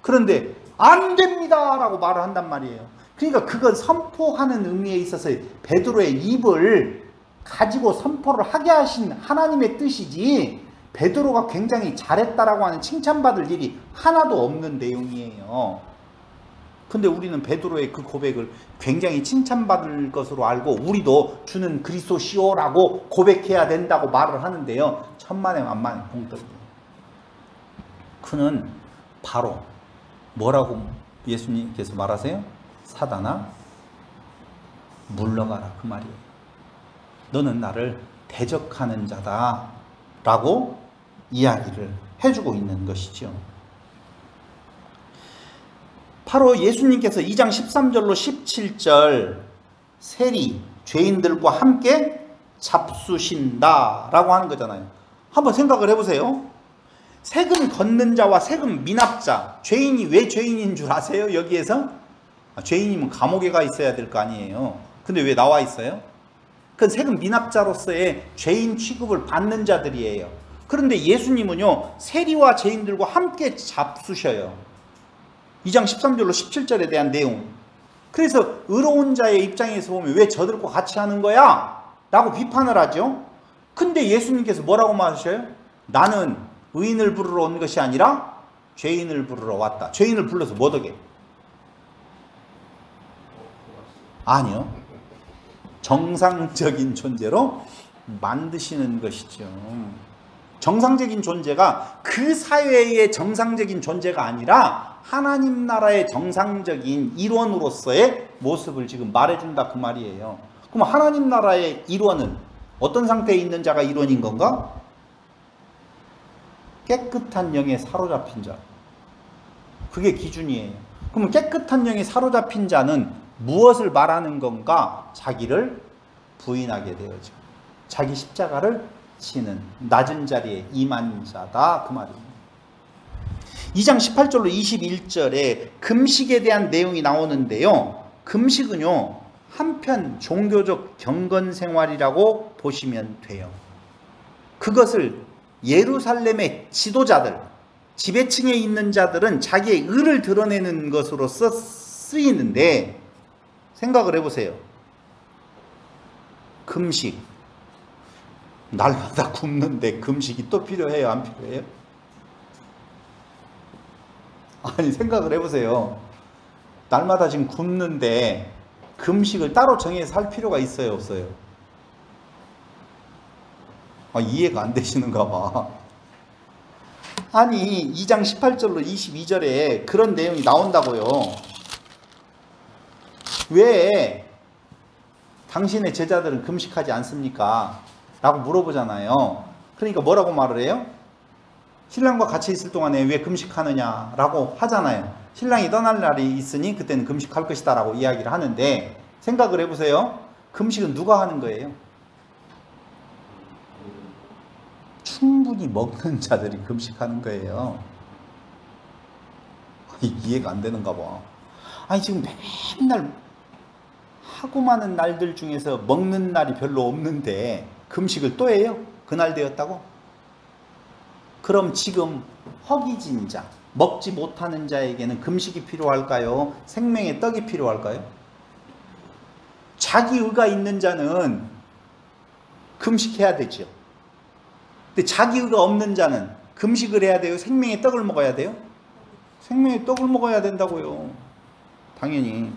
그런데 안 됩니다 라고 말을 한단 말이에요. 그러니까 그건 선포하는 의미에 있어서 베드로의 입을 가지고 선포를 하게 하신 하나님의 뜻이지, 베드로가 굉장히 잘했다라고 하는 칭찬받을 일이 하나도 없는 내용이에요. 근데 우리는 베드로의 그 고백을 굉장히 칭찬받을 것으로 알고 우리도 주는 그리스도시오라고 고백해야 된다고 말을 하는데요, 천만에 만만의 공덕이에요. 그는 바로 뭐라고 예수님께서 말하세요? 사단아 물러가라 그 말이에요. 너는 나를 대적하는 자다 라고 이야기를 해주고 있는 것이죠. 바로 예수님께서 2장 13절로 17절 세리 죄인들과 함께 잡수신다 라고 하는 거잖아요. 한번 생각을 해보세요. 세금 걷는 자와 세금 미납자, 죄인이 왜 죄인인 줄 아세요? 여기에서 죄인이면 감옥에 가 있어야 될 거 아니에요. 근데 왜 나와 있어요? 그건 세금 미납자로서의 죄인 취급을 받는 자들이에요. 그런데 예수님은요, 세리와 죄인들과 함께 잡수셔요. 2장 13절로 17절에 대한 내용. 그래서 의로운 자의 입장에서 보면 왜 저들과 같이 하는 거야? 라고 비판을 하죠. 근데 예수님께서 뭐라고 말하셔요? 나는 의인을 부르러 온 것이 아니라 죄인을 부르러 왔다. 죄인을 불러서 뭐 하게? 아니요. 정상적인 존재로 만드시는 것이죠. 정상적인 존재가 그 사회의 정상적인 존재가 아니라 하나님 나라의 정상적인 일원으로서의 모습을 지금 말해준다 그 말이에요. 그럼 하나님 나라의 일원은 어떤 상태에 있는 자가 일원인 건가? 깨끗한 영에 사로잡힌 자. 그게 기준이에요. 그러면 깨끗한 영에 사로잡힌 자는 무엇을 말하는 건가? 자기를 부인하게 되어져. 자기 십자가를 지는 낮은 자리에 임한 자다 그 말입니다. 2장 18절로 21절에 금식에 대한 내용이 나오는데요. 금식은요, 한편 종교적 경건 생활이라고 보시면 돼요. 그것을 예루살렘의 지도자들, 지배층에 있는 자들은 자기의 의를 드러내는 것으로서 쓰이는데, 생각을 해보세요. 금식, 날마다 굶는데 금식이 또 필요해요? 안 필요해요? 아니 생각을 해보세요. 날마다 지금 굶는데 금식을 따로 정해서 할 필요가 있어요? 없어요? 이해가 안 되시는가 봐. 아니 2장 18절로 22절에 그런 내용이 나온다고요. 왜 당신의 제자들은 금식하지 않습니까? 라고 물어보잖아요. 그러니까 뭐라고 말을 해요? 신랑과 같이 있을 동안에 왜 금식하느냐 라고 하잖아요. 신랑이 떠날 날이 있으니 그때는 금식할 것이다 라고 이야기를 하는데, 생각을 해보세요. 금식은 누가 하는 거예요? 충분히 먹는 자들이 금식하는 거예요. 이해가 안 되는가 봐. 아니 지금 맨날 하고 많은 날들 중에서 먹는 날이 별로 없는데 금식을 또 해요? 그날 되었다고? 그럼 지금 허기진 자, 먹지 못하는 자에게는 금식이 필요할까요? 생명의 떡이 필요할까요? 자기 의가 있는 자는 금식해야 되죠. 근데 자기 의가 없는 자는 금식을 해야 돼요? 생명의 떡을 먹어야 돼요? 생명의 떡을 먹어야 된다고요. 당연히.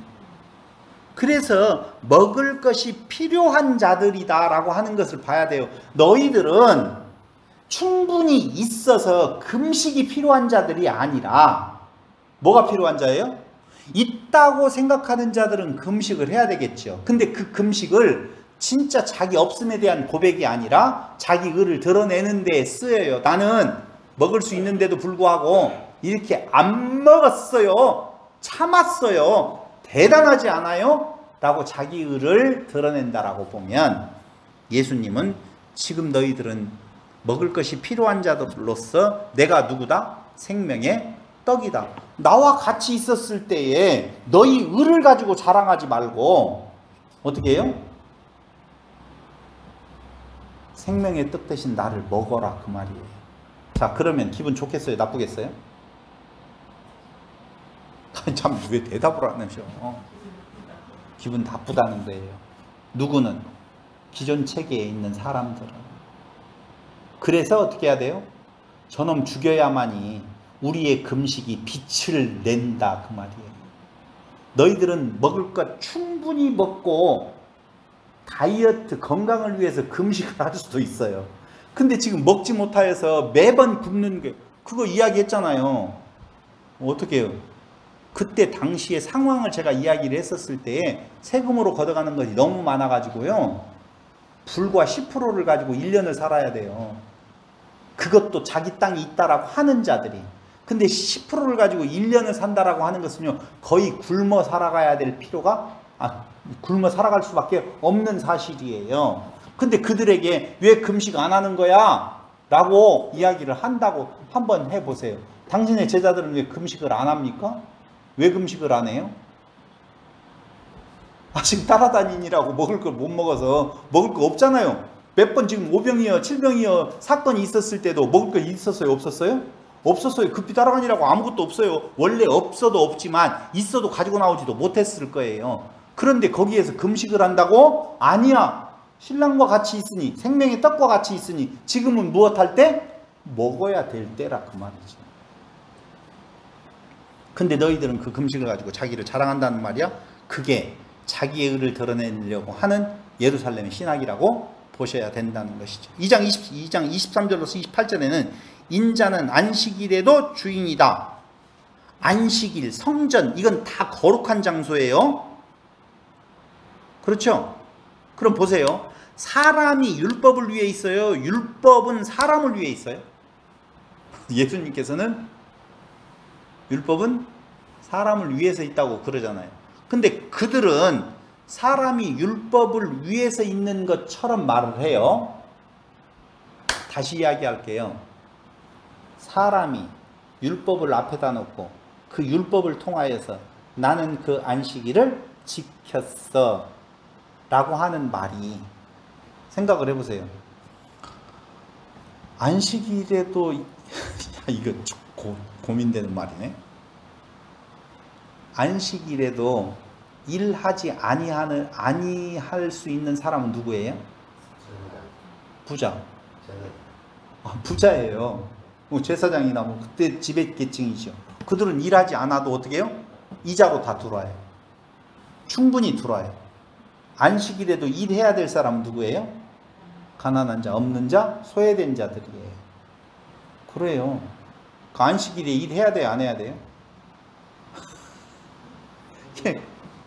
그래서 먹을 것이 필요한 자들이다 라고 하는 것을 봐야 돼요. 너희들은 충분히 있어서 금식이 필요한 자들이 아니라 뭐가 필요한 자예요? 있다고 생각하는 자들은 금식을 해야 되겠죠. 근데 그 금식을 진짜 자기 없음에 대한 고백이 아니라 자기 의를 드러내는 데 쓰여요. 나는 먹을 수 있는데도 불구하고 이렇게 안 먹었어요. 참았어요. 대단하지 않아요? 라고 자기 의를 드러낸다라고 보면 예수님은 지금 너희들은 먹을 것이 필요한 자들로서 내가 누구다? 생명의 떡이다. 나와 같이 있었을 때에 너희 의를 가지고 자랑하지 말고 어떻게 해요? 생명의 떡 대신 나를 먹어라 그 말이에요. 자, 그러면 기분 좋겠어요? 나쁘겠어요? 참 왜 대답을 안 하셔? 기분 나쁘다는 거예요. 누구는? 기존 체계에 있는 사람들은. 그래서 어떻게 해야 돼요? 저놈 죽여야만이 우리의 금식이 빛을 낸다 그 말이에요. 너희들은 먹을 것 충분히 먹고 다이어트 건강을 위해서 금식을 할 수도 있어요. 근데 지금 먹지 못하여서 매번 굶는 게 그거 이야기했잖아요. 어떻게 해요? 그때 당시의 상황을 제가 이야기를 했었을 때에 세금으로 걷어가는 것이 너무 많아가지고요. 불과 10%를 가지고 1년을 살아야 돼요. 그것도 자기 땅이 있다라고 하는 자들이. 근데 10%를 가지고 1년을 산다라고 하는 것은요. 거의 굶어 살아가야 될 필요가 굶어 살아갈 수밖에 없는 사실이에요. 근데 그들에게 왜 금식 안 하는 거야? 라고 이야기를 한다고 한번 해보세요. 당신의 제자들은 왜 금식을 안 합니까? 왜 금식을 안 해요? 아직 따라다니느라고 먹을 걸 못 먹어서 먹을 거 없잖아요. 몇 번 지금 5병이요 7병이요 사건이 있었을 때도 먹을 거 있었어요? 없었어요? 없었어요. 급히 따라가니라고 아무것도 없어요. 원래 없어도 없지만 있어도 가지고 나오지도 못했을 거예요. 그런데 거기에서 금식을 한다고? 아니야. 신랑과 같이 있으니 생명의 떡과 같이 있으니 지금은 무엇할 때? 먹어야 될 때라 그 말이죠. 근데 너희들은 그 금식을 가지고 자기를 자랑한다는 말이야. 그게 자기의 의를 드러내려고 하는 예루살렘의 신학이라고 보셔야 된다는 것이죠. 2장 23절로서 28절에는 인자는 안식일에도 주인이다. 안식일, 성전 이건 다 거룩한 장소예요. 그렇죠? 그럼 보세요. 사람이 율법을 위해 있어요? 율법은 사람을 위해 있어요? 예수님께서는 율법은 사람을 위해서 있다고 그러잖아요. 근데 그들은 사람이 율법을 위해서 있는 것처럼 말을 해요. 다시 이야기할게요. 사람이 율법을 앞에다 놓고 그 율법을 통하여서 나는 그 안식일을 지켰어 라고 하는 말이 생각을 해보세요. 안식일에도 이거 고민되는 말이네. 안식일에도 일하지 아니할 수 있는 사람은 누구예요? 부자. 부자예요. 제사장이나 뭐 그때 지배계층이죠. 그들은 일하지 않아도 어떻게 해요? 이자로 다 들어와요. 충분히 들어와요. 안식일에도 일해야 될 사람은 누구예요? 가난한 자, 없는 자, 소외된 자들이에요. 그래요. 그 안식일에 일해야 돼요? 안 해야 돼요?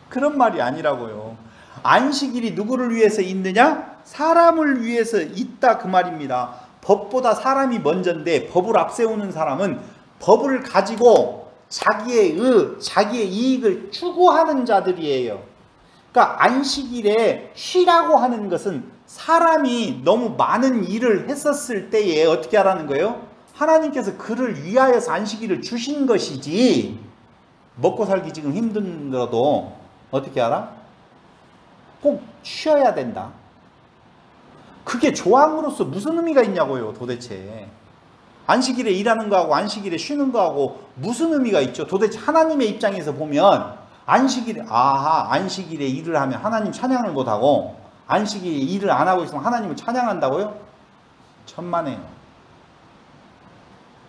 그런 말이 아니라고요. 안식일이 누구를 위해서 있느냐? 사람을 위해서 있다 그 말입니다. 법보다 사람이 먼저인데 법을 앞세우는 사람은 법을 가지고 자기의 이익을 추구하는 자들이에요. 그러니까 안식일에 쉬라고 하는 것은 사람이 너무 많은 일을 했었을 때에 어떻게 하라는 거예요? 하나님께서 그를 위하여서 안식일을 주신 것이지 먹고 살기 지금 힘들어도 어떻게 알아? 꼭 쉬어야 된다. 그게 조항으로서 무슨 의미가 있냐고요 도대체. 안식일에 일하는 거하고 안식일에 쉬는 거하고 무슨 의미가 있죠? 도대체 하나님의 입장에서 보면 안식일에 안식일에 일을 하면 하나님 찬양을 못하고 안식일에 일을 안 하고 있으면 하나님을 찬양한다고요? 천만에요.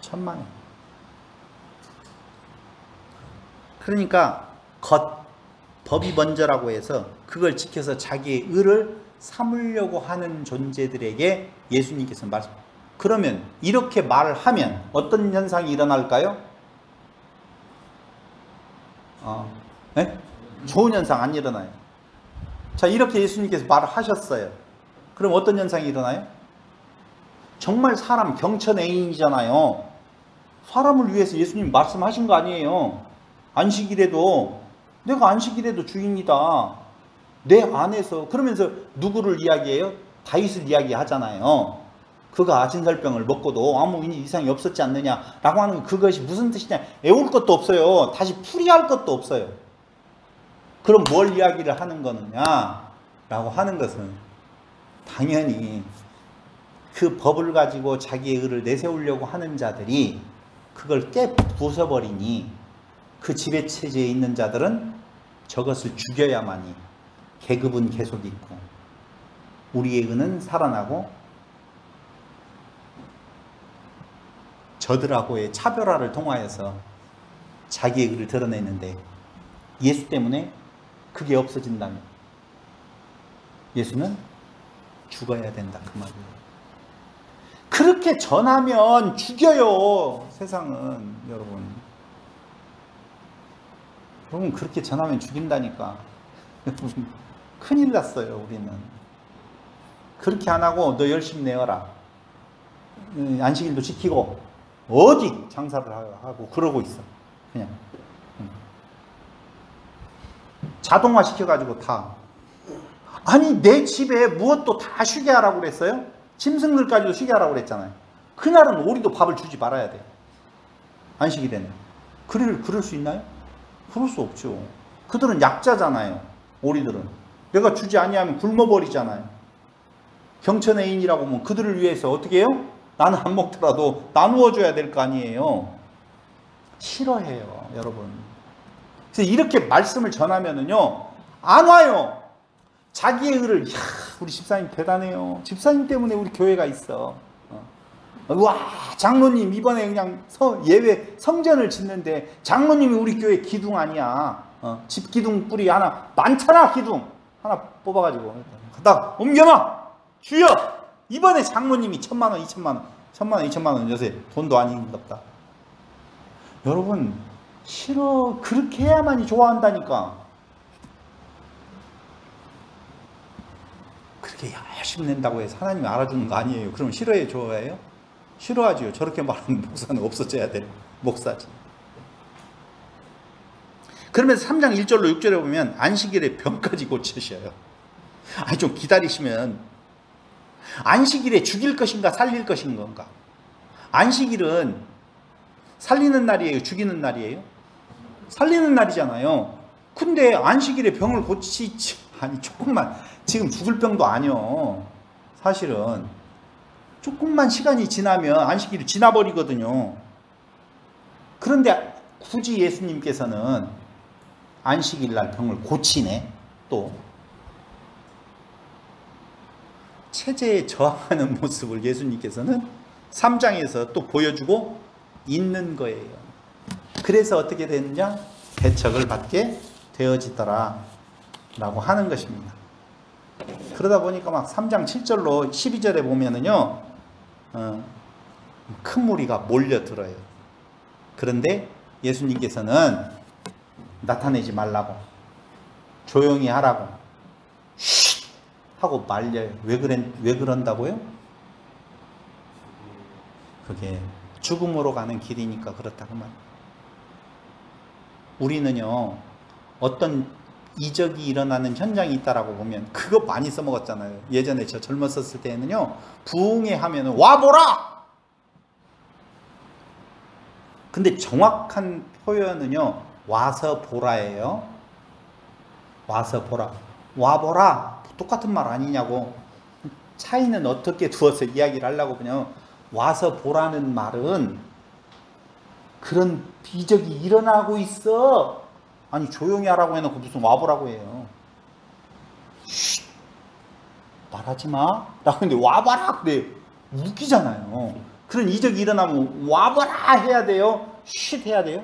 천만에. 그러니까 법이 먼저라고 해서 그걸 지켜서 자기의 의를 삼으려고 하는 존재들에게 예수님께서 말씀. 그러면 이렇게 말을 하면 어떤 현상이 일어날까요? 네? 좋은 현상 안 일어나요. 자, 이렇게 예수님께서 말을 하셨어요. 그럼 어떤 현상이 일어나요? 정말 사람 경천애인이잖아요. 사람을 위해서 예수님 말씀하신 거 아니에요. 안식일에도 내가 안식일에도 주인이다. 내 안에서. 그러면서 누구를 이야기해요? 다윗을 이야기하잖아요. 그가 아진설병을 먹고도 아무 이상이 없었지 않느냐라고 하는 그것이 무슨 뜻이냐. 애울 것도 없어요. 다시 풀이할 것도 없어요. 그럼 뭘 이야기를 하는 거느냐라고 하는 것은 당연히 그 법을 가지고 자기의 의를 내세우려고 하는 자들이 그걸 깨부숴버리니 그 지배체제에 있는 자들은 저것을 죽여야만이 계급은 계속 있고 우리의 의는 살아나고 저들하고의 차별화를 통하여서 자기의 의를 드러내는데 예수 때문에 그게 없어진다면 예수는 죽어야 된다 그 말이에요. 그렇게 전하면 죽여요. 세상은 여러분. 여러분 그렇게 전하면 죽인다니까. 큰일 났어요 우리는. 그렇게 안 하고 너 열심히 내어라. 안식일도 지키고 어디 장사를 하고 그러고 있어. 그냥 자동화 시켜가지고 다. 아니 내 집에 무엇도 다 쉬게 하라고 그랬어요? 짐승들까지도 쉬게 하라고 그랬잖아요. 그날은 오리도 밥을 주지 말아야 돼. 안식일에는. 그럴 수 있나요? 그럴 수 없죠. 그들은 약자잖아요. 오리들은. 내가 주지 아니하면 굶어버리잖아요. 경천애인이라고 하면 그들을 위해서 어떻게 해요? 나는 안 먹더라도 나누어 줘야 될 거 아니에요. 싫어해요 여러분. 그래서 이렇게 말씀을 전하면은요 안 와요. 자기의 의를 우리 집사님 대단해요. 집사님 때문에 우리 교회가 있어. 와 장로님 이번에 그냥 예외 성전을 짓는데 장로님이 우리 교회 기둥 아니야. 집 기둥 뿌리 하나 많잖아. 기둥 하나 뽑아가지고 갖다 옮겨놔. 주여 이번에 장로님이 1,000만원 2,000만원 1,000만원 2,000만원 요새 돈도 아닌갑다. 여러분 싫어. 그렇게 해야만이 좋아한다니까. 그렇게 열심히 낸다고 해서 하나님이 알아주는 거 아니에요. 그럼 싫어해요 좋아해요? 싫어하지요. 저렇게 말하는 목사는 없어져야 될 목사지. 그러면서 3장 1절로 6절에 보면 안식일에 병까지 고치셔요. 아니 좀 기다리시면 안식일에 죽일 것인가 살릴 것인 건가? 안식일은 살리는 날이에요 죽이는 날이에요? 살리는 날이잖아요. 근데 안식일에 병을 고치지 아니 조금만 지금 죽을 병도 아니요. 사실은 조금만 시간이 지나면 안식일이 지나버리거든요. 그런데 굳이 예수님께서는 안식일 날 병을 고치네. 또 체제에 저항하는 모습을 예수님께서는 3장에서 또 보여주고 있는 거예요. 그래서 어떻게 되느냐? 배척을 받게 되어지더라 라고 하는 것입니다. 그러다 보니까 막 3장 7절로 12절에 보면은요 큰 무리가 몰려들어요. 그런데 예수님께서는 나타내지 말라고 조용히 하라고 쉿 하고 말려요. 왜 그런다고요? 그게 죽음으로 가는 길이니까 그렇다고 말. 우리는요 어떤 이적이 일어나는 현장이 있다라고 보면 그거 많이 써먹었잖아요. 예전에 저 젊었었을 때는요 부흥회 하면은 와보라. 근데 정확한 표현은요 와서 보라예요. 와서 보라. 와보라 똑같은 말 아니냐고. 차이는 어떻게 두어서 이야기를 하려고 그냥 와서 보라는 말은 그런 이적이 일어나고 있어. 아니 조용히 하라고 해놓고 무슨 와보라고 해요. 쉿! 말하지 마 라고 했는데 와봐라 그래. 웃기잖아요. 그런 이적이 일어나면 와봐라 해야 돼요? 쉿 해야 돼요?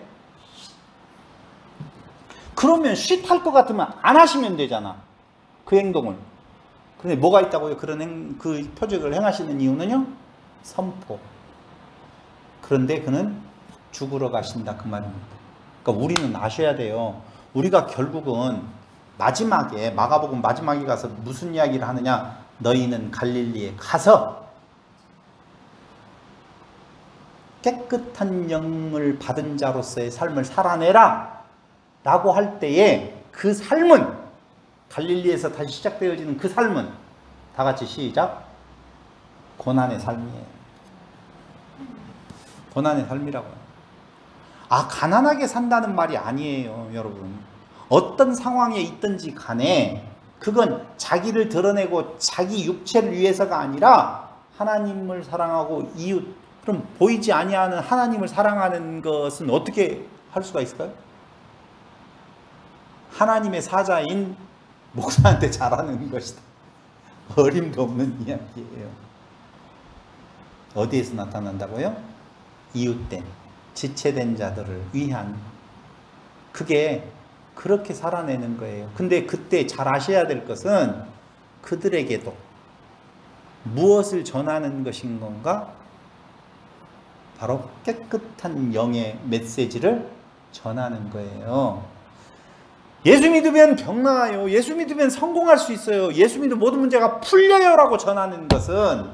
그러면 쉿 할 것 같으면 안 하시면 되잖아. 그 행동을. 그런데 뭐가 있다고요? 그 표적을 행하시는 이유는요? 선포. 그런데 그는 죽으러 가신다 그 말입니다. 그러니까 우리는 아셔야 돼요. 우리가 결국은 마지막에 마가복음 마지막에 가서 무슨 이야기를 하느냐? 너희는 갈릴리에 가서 깨끗한 영을 받은 자로서의 삶을 살아내라 라고 할 때에 그 삶은 갈릴리에서 다시 시작되어지는 그 삶은 다 같이 시작. 고난의 삶이에요. 고난의 삶이라고요. 가난하게 산다는 말이 아니에요, 여러분. 어떤 상황에 있든지 간에 그건 자기를 드러내고 자기 육체를 위해서가 아니라 하나님을 사랑하고 이웃, 그럼 보이지 아니하는 하나님을 사랑하는 것은 어떻게 할 수가 있을까요? 하나님의 사자인 목사한테 잘하는 것이다. 어림도 없는 이야기예요. 어디에서 나타난다고요? 이웃된, 지체된 자들을 위한. 그게 그렇게 살아내는 거예요. 근데 그때 잘 아셔야 될 것은 그들에게도 무엇을 전하는 것인 건가? 바로 깨끗한 영의 메시지를 전하는 거예요. 예수 믿으면 병 나아요. 예수 믿으면 성공할 수 있어요. 예수 믿으면 모든 문제가 풀려요 라고 전하는 것은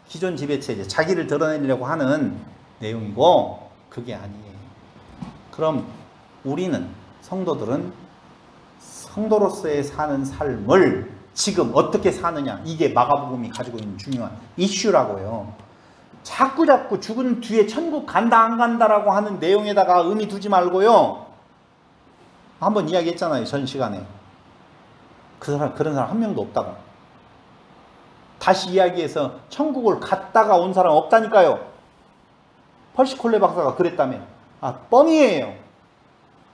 기존 지배체제, 자기를 드러내려고 하는 내용이고 그게 아니에요. 그럼 우리는 성도들은 성도로서의 사는 삶을 지금 어떻게 사느냐, 이게 마가복음이 가지고 있는 중요한 이슈라고요. 자꾸 죽은 뒤에 천국 간다 안 간다라고 하는 내용에다가 의미 두지 말고요. 한번 이야기했잖아요, 전 시간에. 그런 사람 한 명도 없다고. 다시 이야기해서 천국을 갔다가 온 사람 없다니까요. 펄시콜레 박사가 그랬다며. 뻥이에요.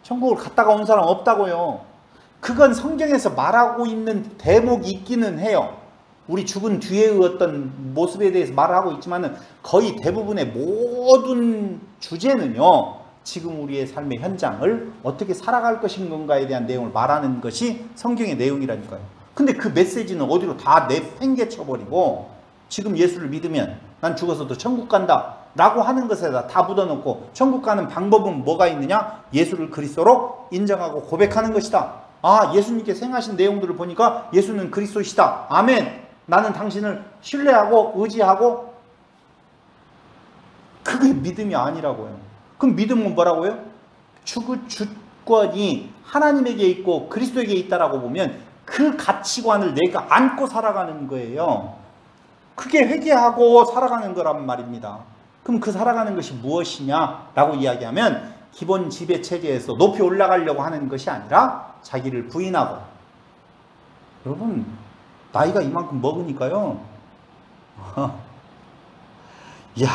천국을 갔다가 온 사람 없다고요. 그건 성경에서 말하고 있는 대목이 있기는 해요. 우리 죽은 뒤의 어떤 모습에 대해서 말을 하고 있지만 거의 대부분의 모든 주제는요, 지금 우리의 삶의 현장을 어떻게 살아갈 것인 건가에 대한 내용을 말하는 것이 성경의 내용이라니까요. 근데 그 메시지는 어디로 다 내팽개쳐버리고 지금 예수를 믿으면 난 죽어서도 천국 간다 라고 하는 것에다 다 묻어놓고 천국 가는 방법은 뭐가 있느냐? 예수를 그리스도로 인정하고 고백하는 것이다. 예수님께서 행하신 내용들을 보니까 예수는 그리스도시다. 아멘. 나는 당신을 신뢰하고 의지하고. 그게 믿음이 아니라고요. 그럼 믿음은 뭐라고요? 주권이 하나님에게 있고 그리스도에게 있다라고 보면 그 가치관을 내가 안고 살아가는 거예요. 그게 회개하고 살아가는 거란 말입니다. 그럼 그 살아가는 것이 무엇이냐라고 이야기하면 기본 지배체제에서 높이 올라가려고 하는 것이 아니라 자기를 부인하고. 여러분, 나이가 이만큼 먹으니까요, 이야,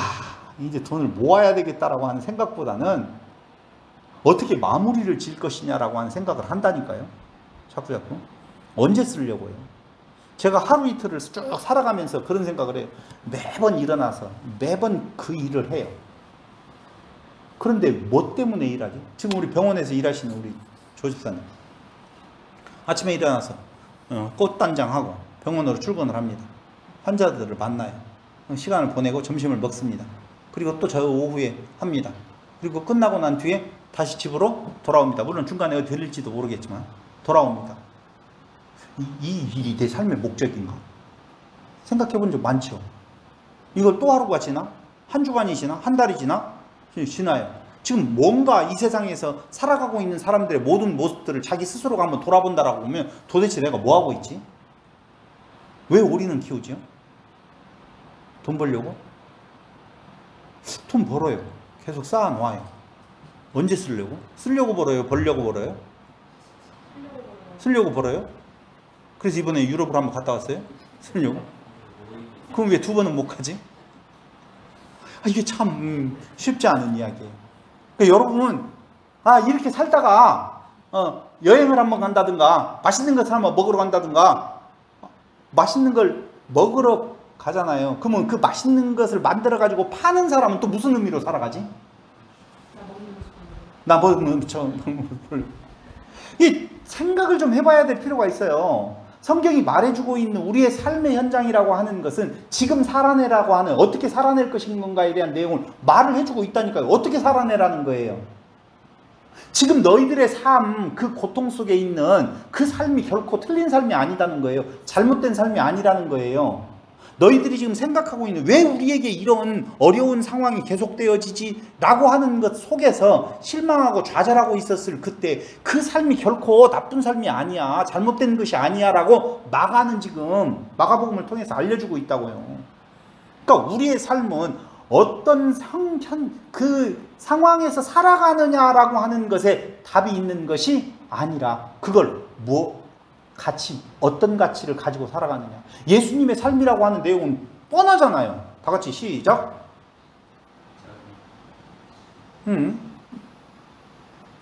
이제 돈을 모아야 되겠다라고 하는 생각보다는 어떻게 마무리를 지을 것이냐라고 하는 생각을 한다니까요. 자꾸 언제 쓰려고요? 제가 하루 이틀을 쭉 살아가면서 그런 생각을 해요. 매번 일어나서 매번 그 일을 해요. 그런데 뭐 때문에 일하지? 지금 우리 병원에서 일하시는 우리 조 집사님, 아침에 일어나서 꽃단장하고 병원으로 출근을 합니다. 환자들을 만나요. 시간을 보내고 점심을 먹습니다. 그리고 또 저 오후에 합니다. 그리고 끝나고 난 뒤에 다시 집으로 돌아옵니다. 물론 중간에 어디 들릴지도 모르겠지만 돌아옵니다. 이 일이 내 삶의 목적인가? 생각해 본 적 많죠. 이걸 또 하루가 지나? 한 주간이 지나? 한 달이 지나? 지나요. 지금 뭔가 이 세상에서 살아가고 있는 사람들의 모든 모습들을 자기 스스로가 한번 돌아본다라고 보면 도대체 내가 뭐 하고 있지? 왜 오리는 키우지요? 돈 벌려고? 돈 벌어요. 계속 쌓아놓아요. 언제 쓰려고? 쓰려고 벌어요? 벌려고 벌어요? 쓰려고 벌어요? 그래서 이번에 유럽을 한번 갔다 왔어요? 쓰려고? 그럼 왜 두 번은 못 가지? 이게 참 쉽지 않은 이야기예요. 그러니까 여러분은 이렇게 살다가 여행을 한번 간다든가 맛있는 것을 한번 먹으러 간다든가 맛있는 걸 먹으러 가잖아요. 그러면 그 맛있는 것을 만들어 가지고 파는 사람은 또 무슨 의미로 살아가지? 나 먹는 이 생각을 좀 해봐야 될 필요가 있어요. 성경이 말해주고 있는 우리의 삶의 현장이라고 하는 것은 지금 살아내라고 하는 어떻게 살아낼 것인 건가에 대한 내용을 말을 해주고 있다니까요. 어떻게 살아내라는 거예요. 지금 너희들의 삶, 그 고통 속에 있는 그 삶이 결코 틀린 삶이 아니라는 거예요. 잘못된 삶이 아니라는 거예요. 너희들이 지금 생각하고 있는 왜 우리에게 이런 어려운 상황이 계속되어지지? 라고 하는 것 속에서 실망하고 좌절하고 있었을 그때 그 삶이 결코 나쁜 삶이 아니야. 잘못된 것이 아니야. 라고 마가는 지금 마가복음을 통해서 알려주고 있다고요. 그러니까 우리의 삶은 어떤 그 상황에서 살아가느냐라고 하는 것에 답이 있는 것이 아니라 그걸 가치, 어떤 가치를 가지고 살아가느냐. 예수님의 삶이라고 하는 내용은 뻔하잖아요. 다 같이 시작.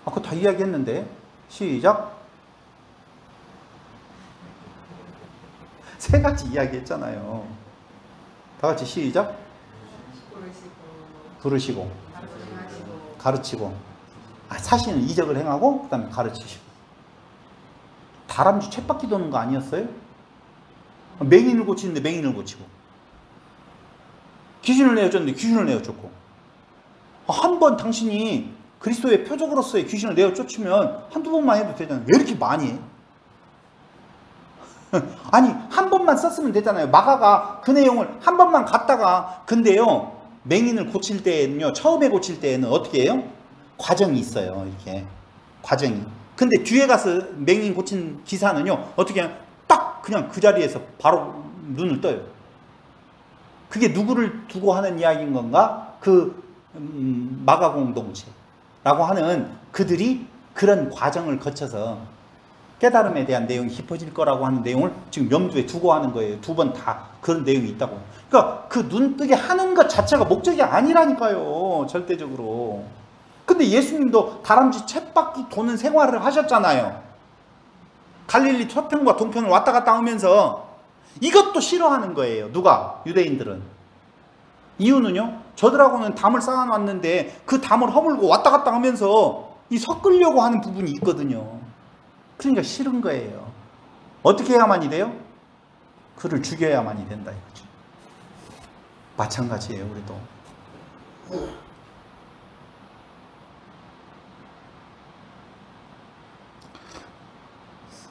아까 다 이야기했는데 시작. 세 가지 이야기했잖아요. 다 같이 시작. 부르시고 가르치고 사실은 이적을 행하고 그 다음에 가르치시고. 다람쥐 쳇바퀴 도는 거 아니었어요? 맹인을 고치는데 맹인을 고치고 귀신을 내어줬는데 귀신을 내어줬고 한 번 당신이 그리스도의 표적으로서의 귀신을 내어쫓으면 한두 번만 해도 되잖아요. 왜 이렇게 많이 해? 아니 한 번만 썼으면 되잖아요. 마가가 그 내용을 한 번만 갔다가 근데요 맹인을 고칠 때는요 처음에 고칠 때는 어떻게 해요? 과정이 있어요. 이렇게 과정이. 근데 뒤에 가서 맹인 고친 기사는요 어떻게 하냐 딱 그냥 그 자리에서 바로 눈을 떠요. 그게 누구를 두고 하는 이야기인 건가? 그 마가 공동체라고 하는 그들이 그런 과정을 거쳐서 깨달음에 대한 내용이 깊어질 거라고 하는 내용을 지금 염두에 두고 하는 거예요. 두 번 다 그런 내용이 있다고. 그러니까 그 눈뜨게 하는 것 자체가 목적이 아니라니까요. 절대적으로. 근데 예수님도 다람쥐 쳇바퀴 도는 생활을 하셨잖아요. 갈릴리 서편과 동편을 왔다 갔다 하면서 이것도 싫어하는 거예요. 누가? 유대인들은. 이유는요. 저들하고는 담을 쌓아놨는데 그 담을 허물고 왔다 갔다 하면서 이 섞으려고 하는 부분이 있거든요. 그러니까 싫은 거예요. 어떻게 해야만이 돼요? 그를 죽여야만이 된다 이거죠. 마찬가지예요. 우리도.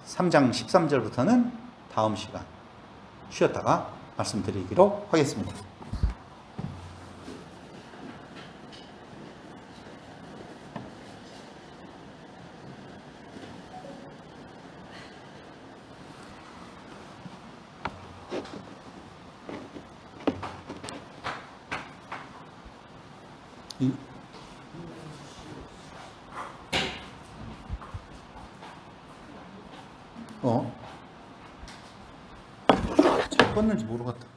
3장 13절부터는 다음 시간 쉬었다가 말씀드리기로 하겠습니다. 잘 껐는지 모르겠다.